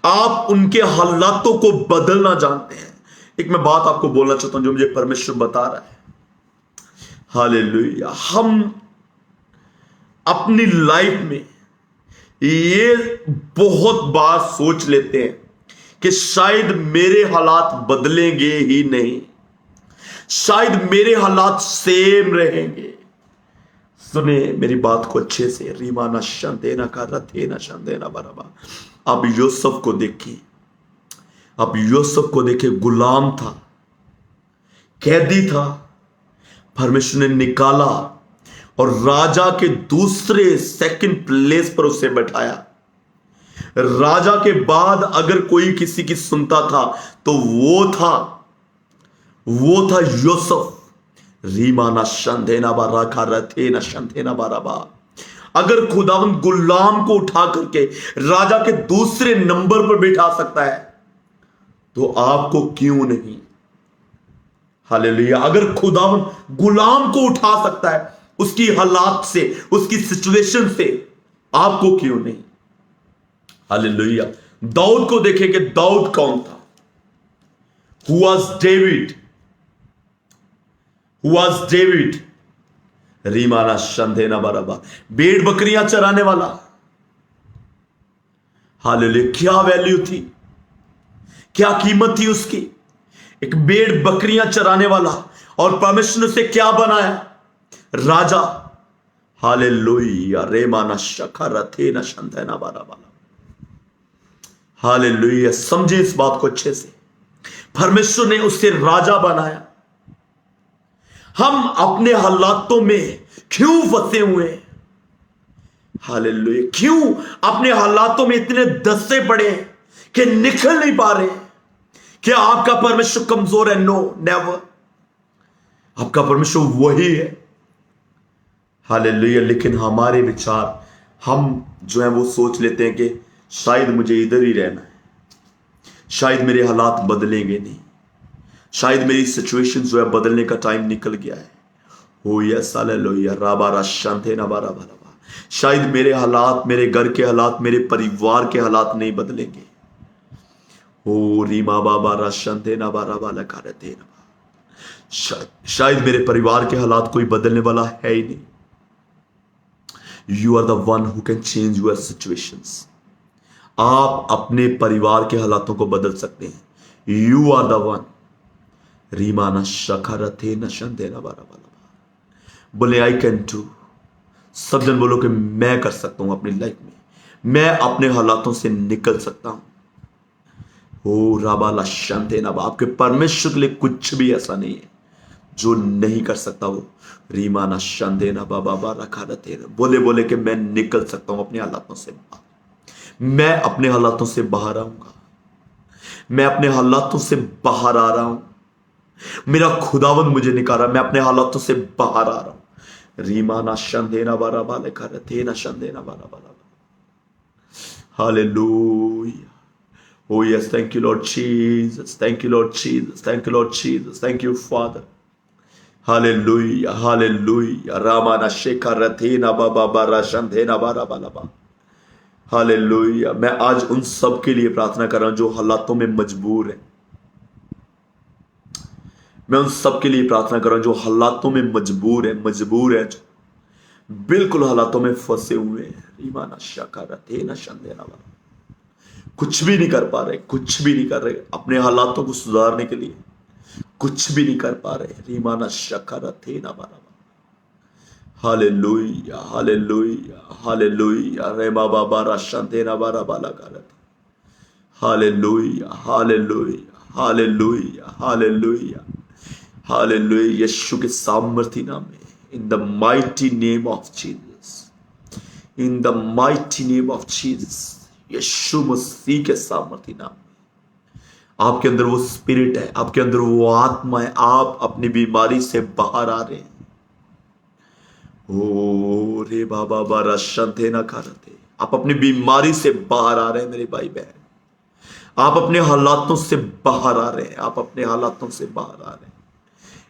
आप उनके हालातों को बदलना जानते हैं। एक मैं बात आपको बोलना चाहता हूं जो मुझे परमेश्वर बता रहा है। हालेलुया, हम अपनी लाइफ में ये बहुत बार सोच लेते हैं कि शायद मेरे हालात बदलेंगे ही नहीं, शायद मेरे हालात सेम रहेंगे। सुने मेरी बात को अच्छे से, रीमाना शंदेना का रथेना शंदेना बराबा। अब यूसुफ को देखिए, अब यूसुफ को देखिए, गुलाम था, कैदी था, परमेश्वर ने निकाला और राजा के दूसरे सेकंड प्लेस पर उसे बैठाया। राजा के बाद अगर कोई किसी की सुनता था तो वो था यूसुफ। रीमाना शंधेना बारा खा रथे न शंधेना बाराबा। अगर खुदावंद गुलाम को उठा करके राजा के दूसरे नंबर पर बिठा सकता है तो आपको क्यों नहीं। हालेलुया, अगर खुदावंद गुलाम को उठा सकता है उसकी हालात से, उसकी सिचुएशन से, आपको क्यों नहीं। हालेलुया, दाऊद को देखें कि दाऊद कौन था। Who was David? Who was David? रीमाना शंधेना बराबा, भेड़ बकरियां चराने वाला। हालेलुया, क्या वैल्यू थी, क्या कीमत थी उसकी। एक भेड़ बकरियां चराने वाला, और परमेश्वर ने उसे क्या बनाया, राजा। हालेलुया, रेमाना शखा रथेना शंधेना बराबा। हालेलुया, समझे इस बात को अच्छे से, परमेश्वर ने उसे राजा बनाया। हम अपने हालातों में क्यों फंसे हुए हैं। हालेलुया, क्यों अपने हालातों में इतने दसे पड़े हैं कि निकल नहीं पा रहे। क्या आपका परमेश्वर कमजोर है? No, never. आपका परमेश्वर वही है। हालेलुया, लेकिन हमारे विचार, हम जो है वो सोच लेते हैं कि शायद मुझे इधर ही रहना है, शायद मेरे हालात बदलेंगे नहीं, शायद मेरी सिचुएशन जो है बदलने का टाइम निकल गया है। हो यस, हालेलुया, राबारा शांतेना बारा बारा, शायद मेरे हालात, मेरे घर के हालात, मेरे परिवार के हालात नहीं बदलेंगे। हो रीमा बाबा राशंतेना बारा बाला कारतेना, शायद मेरे परिवार के हालात कोई बदलने वाला है ही नहीं। You are the one who can change your situations. आप अपने परिवार के हालातों को बदल सकते हैं। You are the one. रीमाना शखरथे नशन देना बारा बाला। बोले आई कैन डू। सब जन बोलो कि मैं कर सकता हूं अपनी लाइफ में, मैं अपने हालातों से निकल सकता हूं। ओ राबाला शांते ना। आपके परमेश्वर के लिए कुछ भी ऐसा नहीं है जो नहीं कर सकता वो। रीमाना शांते ना बाबा बारा खारते। बोले बोले कि मैं निकल सकता हूं अपने हालातों से बाहर। मैं अपने हालातों से बाहर आऊंगा। मैं अपने हालातों से बाहर आ रहा हूं। मेरा खुदावंद मुझे निकाला, मैं अपने हालातों से बाहर आ रहा हूं। रीमाना शंदेना बारा बाले करते ना शंदेना बारा बाला। Hallelujah. Oh yes, thank you Lord Jesus. Thank you Lord Jesus. Thank you Lord Jesus. Thank you Father. Hallelujah. Hallelujah. Ramana shekarathena baba bara shandhena bara balaba. Hallelujah. मैं आज उन सब के लिए प्रार्थना कर रहा हूं जो हालातों में मजबूर है। मैं उन सब के लिए प्रार्थना कर रहा हूं जो हालातों में मजबूर है, जो बिल्कुल हालातों में फंसे हुए हैं। ईमाना शकाराते न शंदेना वाला, कुछ भी नहीं कर पा रहे, कुछ भी नहीं कर रहे अपने हालातों को सुधारने के लिए, कुछ भी नहीं कर पा रहे। रीमाना शकाराते न वाला। हालेलुया। हालेलुया। हालेलुया। रे बाबा बारा शंदेना बारा बाला करते। Hallelujah. Hallelujah. Hallelujah. Hallelujah. Hallelujah. Yeshu के सामर्थी नाम में, in the mighty name of Jesus, in the mighty name of Jesus, Yeshu मसीह के सामर्थी नाम में आपके अंदर वो स्पिरिट है, आपके अंदर वो आत्मा है, आप अपनी बीमारी से बाहर आ रहे हैं। ओ रे बाबा बारा शंते ना करते। आप अपनी बीमारी से बाहर आ रहे हैं मेरे भाई बहन। आप अपने हालातों से बाहर आ रहे हैं, आप अपने हालातों से बाहर आ रहे हैं।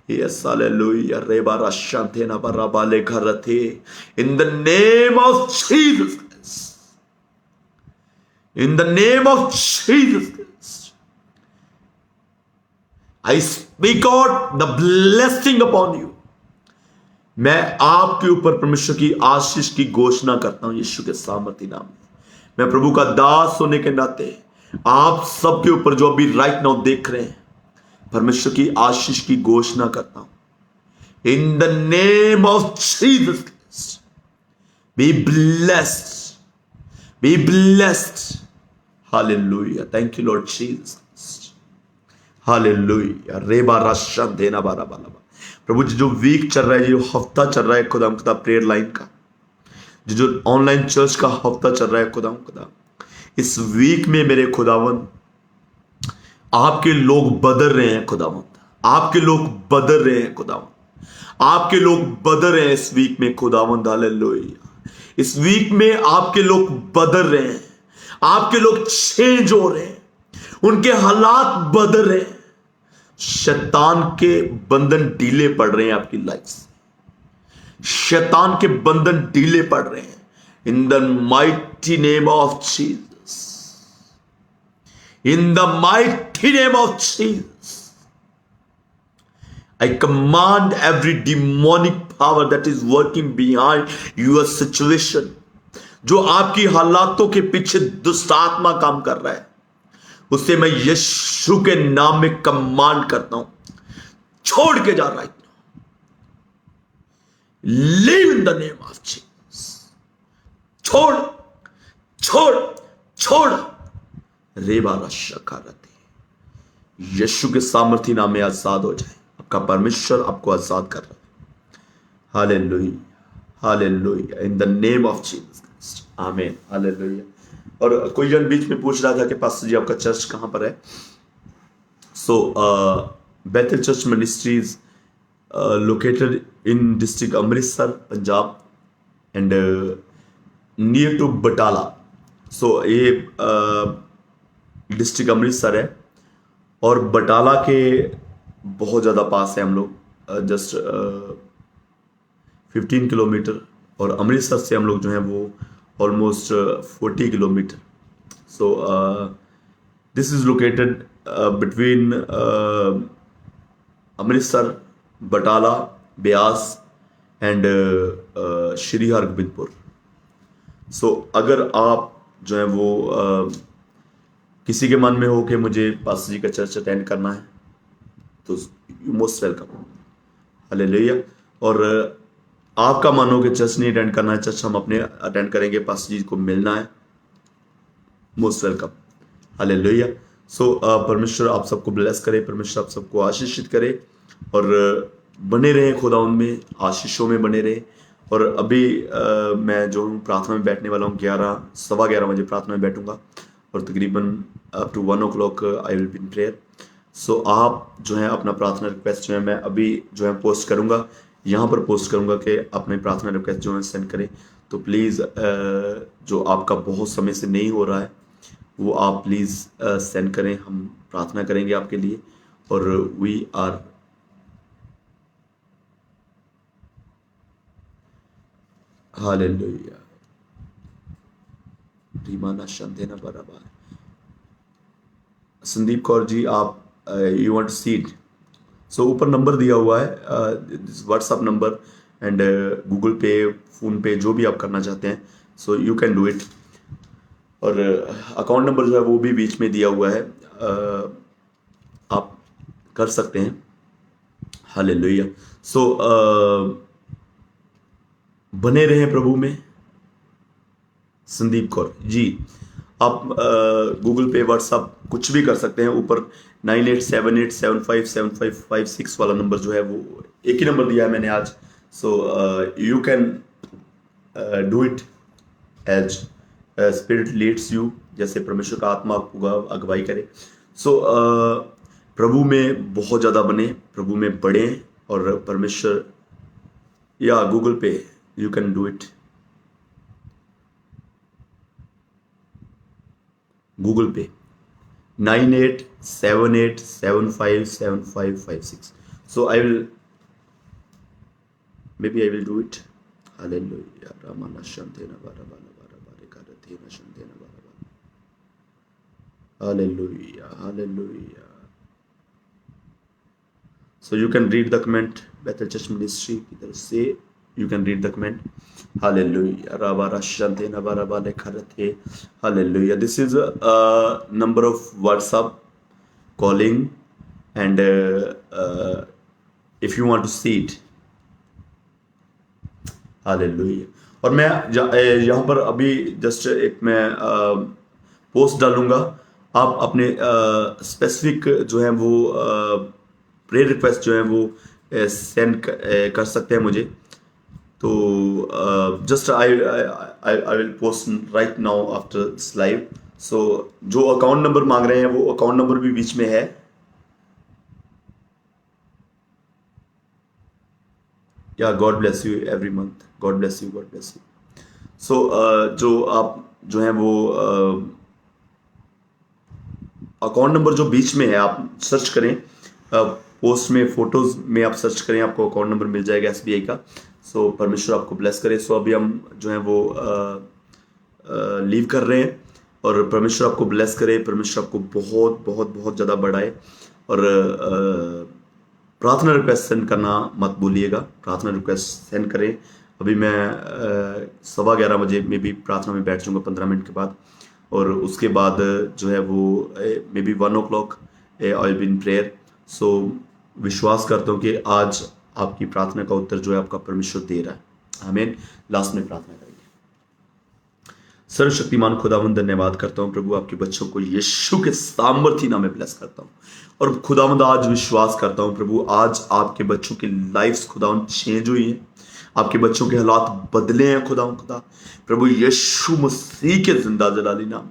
Yes, hallelujah. Reba Rashantena Barabale Karate. In the name of Jesus Christ. In the name of Jesus Christ. I speak out the blessing upon you. मैं आपके ऊपर परमेश्वर की आशीष की घोषणा करता हूं यीशु के सामर्थी नाम में। मैं प्रभु का दास होने के नाते आप सबके ऊपर जो अभी राइट नाउ देख रहे हैं, परमेश्वर की आशीष की घोषणा करता हूं। In the name of Jesus Christ, be blessed, be blessed. Hallelujah. Thank you Lord Jesus Christ. Hallelujah. Reba ration देना बारा बाला। प्रभु जी जो वीक चल रहा है, जो हफ्ता चल रहा है खुदाम खुदा प्रेयर लाइन का, जो ऑनलाइन चर्च का हफ्ता चल रहा है खुदाम खुदा, इस वीक में मेरे खुदावन आपके लोग बदल रहे हैं खुदावन, आपके लोग बदल रहे हैं खुदावन, आपके लोग बदल रहे हैं इस वीक में खुदावंद। हालेलुया। इस वीक में आपके लोग बदल रहे हैं, आपके लोग चेंज हो रहे हैं, उनके हालात बदल रहे हैं। शैतान के बंधन ढीले पड़ रहे हैं आपकी लाइफ से, शैतान के बंधन ढीले पड़ रहे हैं। इन the mighty name of Jesus, in the mighty name of Jesus, I command every demonic power that is working behind your situation, जो आपकी हालातों के पीछे दुष्ट आत्मा काम कर रहा है, उसे मैं यीशु के नाम में कमांड करता हूं, छोड़ के जा रहा है। Live in the name of Jesus. छोड़ छोड़ छोड़। रेबा रशा करते, यीशु के सामर्थी नाम में आजाद हो जाए। आपका परमेश्वर आपको आजाद कर रहा है। Hallelujah. Hallelujah. In the name of Jesus Christ. आमीन। हालेलुया। और कोई जन बीच में पूछ रहा था कि पास्टर जी आपका चर्च कहां पर है। So Bethel church ministries located in district Amritsar, Punjab, and near to Batala. So ये डिस्ट्रिक्ट अमृतसर है और बटाला के बहुत ज़्यादा पास है हम लोग, जस्ट 15 किलोमीटर, और अमृतसर से हम लोग जो हैं वो almost 40 kilometre. So this is located between Amritsar, Batala, Beas and Shri Hargobindpur. So अगर आप जो है वो किसी के मन में हो कि मुझे पास्टर जी का चर्च अटेंड करना है, तो मोस्ट वेलकम। हालेलुया। और आपका मन हो कि चर्च नहीं अटेंड करना है, चर्च हम अपने अटेंड करेंगे, पास्टर जी को मिलना है, मोस्ट वेलकम। हालेलुया। सो परमेश्वर आप सबको ब्लेस करे, परमेश्वर आप सबको आशीषित करे और बने रहें खुदाउन में, आशीषों में बने रहें। और अभी मैं जो हूँ प्रार्थना में बैठने वाला हूँ, 11 सवा 11 बजे प्रार्थना में बैठूंगा और तकरीबन up to 1 o'clock I will be in prayer. So आप जो है अपना प्रार्थना रिक्वेस्ट जो है मैं अभी जो है पोस्ट करूंगा, यहाँ पर पोस्ट करूंगा कि अपने प्रार्थना रिक्वेस्ट जो है सेंड करें। तो प्लीज़ जो आपका बहुत समय से नहीं हो रहा है वो आप प्लीज़ सेंड करें, हम प्रार्थना करेंगे आपके लिए। और वी आर हालेलुया रीमाना शंदेना बराबर। संदीप कौर जी, आप यू वांट टू सीट, सो ऊपर नंबर दिया हुआ है, व्हाट्सअप नंबर एंड गूगल पे, फोन पे, जो भी आप करना चाहते हैं, सो यू कैन डू इट। और अकाउंट नंबर जो है वो भी बीच में दिया हुआ है, आप कर सकते हैं। हालेलुया। सो बने रहें प्रभु में। संदीप कौर जी, आप गूगल पे, व्हाट्सअप कुछ भी कर सकते हैं। ऊपर 9878757556 वाला नंबर जो है वो एक ही नंबर दिया है मैंने आज। So you can do it as spirit leads you, जैसे परमेश्वर का आत्मा आपको अगुवाई करे। सो प्रभु में बहुत ज़्यादा बने, प्रभु में बढ़े और परमेश्वर, या गूगल पे you can do it, Google पे 9878757556. So maybe I will do it. Hallelujah. Ramana Shantena Barabala Barabara Karathena Shantena Barabala. Hallelujah. Hallelujah. So you can read the comment. Bethel Church Ministry की तरफ से you can read the comment. Hallelujah. Rabara Shantena Barabala Karathe. Hallelujah. This is a number of WhatsApp calling, and if you want to see it. Hallelujah. और मैं यहाँ पर अभी just एक मैं पोस्ट डालूंगा, आप अपने स्पेसिफिक जो है वो प्रेयर रिक्वेस्ट जो है वो सेंड कर सकते हैं मुझे। तो just I will post right now after this live. So जो अकाउंट नंबर मांग रहे हैं वो अकाउंट नंबर भी बीच में है। या God bless you every month, God bless you, God bless you. So जो आप जो है वो अकाउंट नंबर जो बीच में है आप सर्च करें, पोस्ट में फोटोज में आप सर्च करें, आपको अकाउंट नंबर मिल जाएगा SBI का। सो परमेश्वर आपको ब्लेस करे। सो अभी हम जो है वो लीव कर रहे हैं और परमेश्वर आपको ब्लेस करे, परमेश्वर आपको बहुत बहुत बहुत ज़्यादा बढ़ाए। और प्रार्थना रिक्वेस्ट सेंड करना मत भूलिएगा, प्रार्थना रिक्वेस्ट सेंड करें। अभी मैं 11:15 बजे में भी प्रार्थना में बैठ जाऊँगा 15 मिनट के बाद, और उसके बाद जो है वो maybe 1 o'clock I will be in prayer. So विश्वास करता हूँ कि आज आपकी प्रार्थना का उत्तर जो है आपका परमेश्वर दे रहा है। आमीन। लास्ट में प्रार्थना करेंगे। सर्वशक्तिमान खुदावंद, धन्यवाद करता हूँ प्रभु, आपके बच्चों को यीशु के सामर्थी नाम में ब्लेस करता हूँ। और खुदावंद आज विश्वास करता हूँ प्रभु, आज आपके बच्चों की लाइफ्स खुदावंद चेंज हुई है, आपके बच्चों के हालात बदले हैं खुदावंद। खुदा प्रभु यीशु मसीह के जिंदा जलाली नाम में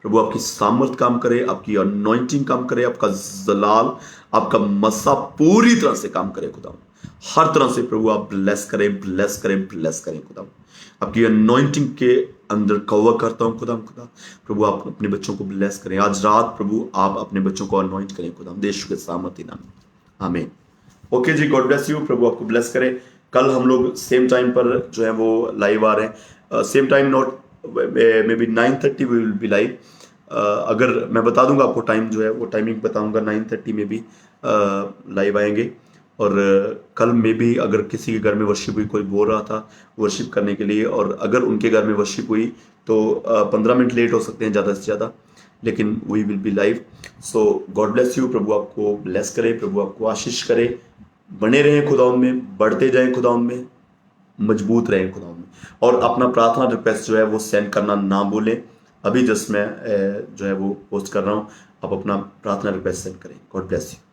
प्रभु आपकी सामर्थ काम करे, आपकी अनॉइंटिंग काम करे, आपका जलाल, आपका मसा पूरी तरह से काम करे खुदावंद। हर तरह से प्रभु आप ब्लेस करें, ब्लेस करें, ब्लेस करें खुदावंद। आपकी अनॉइंटिंग के अंदर कवर करता हूँ खुदा। प्रभु आप अपने बच्चों को ब्लेस करें आज रात, प्रभु आप अपने बच्चों को अनॉइंट करें खुदा, देश के सामर्थी नाम में, आमीन। Okay ji, God bless you, प्रभु आपको ब्लेस करे। कल हम लोग सेम टाइम पर जो है वो लाइव आ रहे हैं, same time not maybe 9:30 we will be live. अगर मैं बता दूंगा आपको टाइम जो है वो टाइमिंग बताऊंगा, 9:30 में भी लाइव आएंगे। और कल में भी अगर किसी के घर में वर्शिप हुई, कोई बोल रहा था वर्शिप करने के लिए, और अगर उनके घर में वर्शिप हुई तो 15 मिनट लेट हो सकते हैं ज़्यादा से ज़्यादा, लेकिन we will be live. So God bless you. प्रभु आपको ब्लेस करे, प्रभु आपको आशीष करे। बने रहें खुदाउन में, बढ़ते जाएं खुदाउन में, मजबूत रहें खुदाउन में। और अपना प्रार्थना रिक्वेस्ट जो है वो सेंड करना ना भूलें। अभी जस्ट मैं जो है वो पोस्ट कर रहा हूँ, आप अपना प्रार्थना रिक्वेस्ट सेंड करें। God bless you.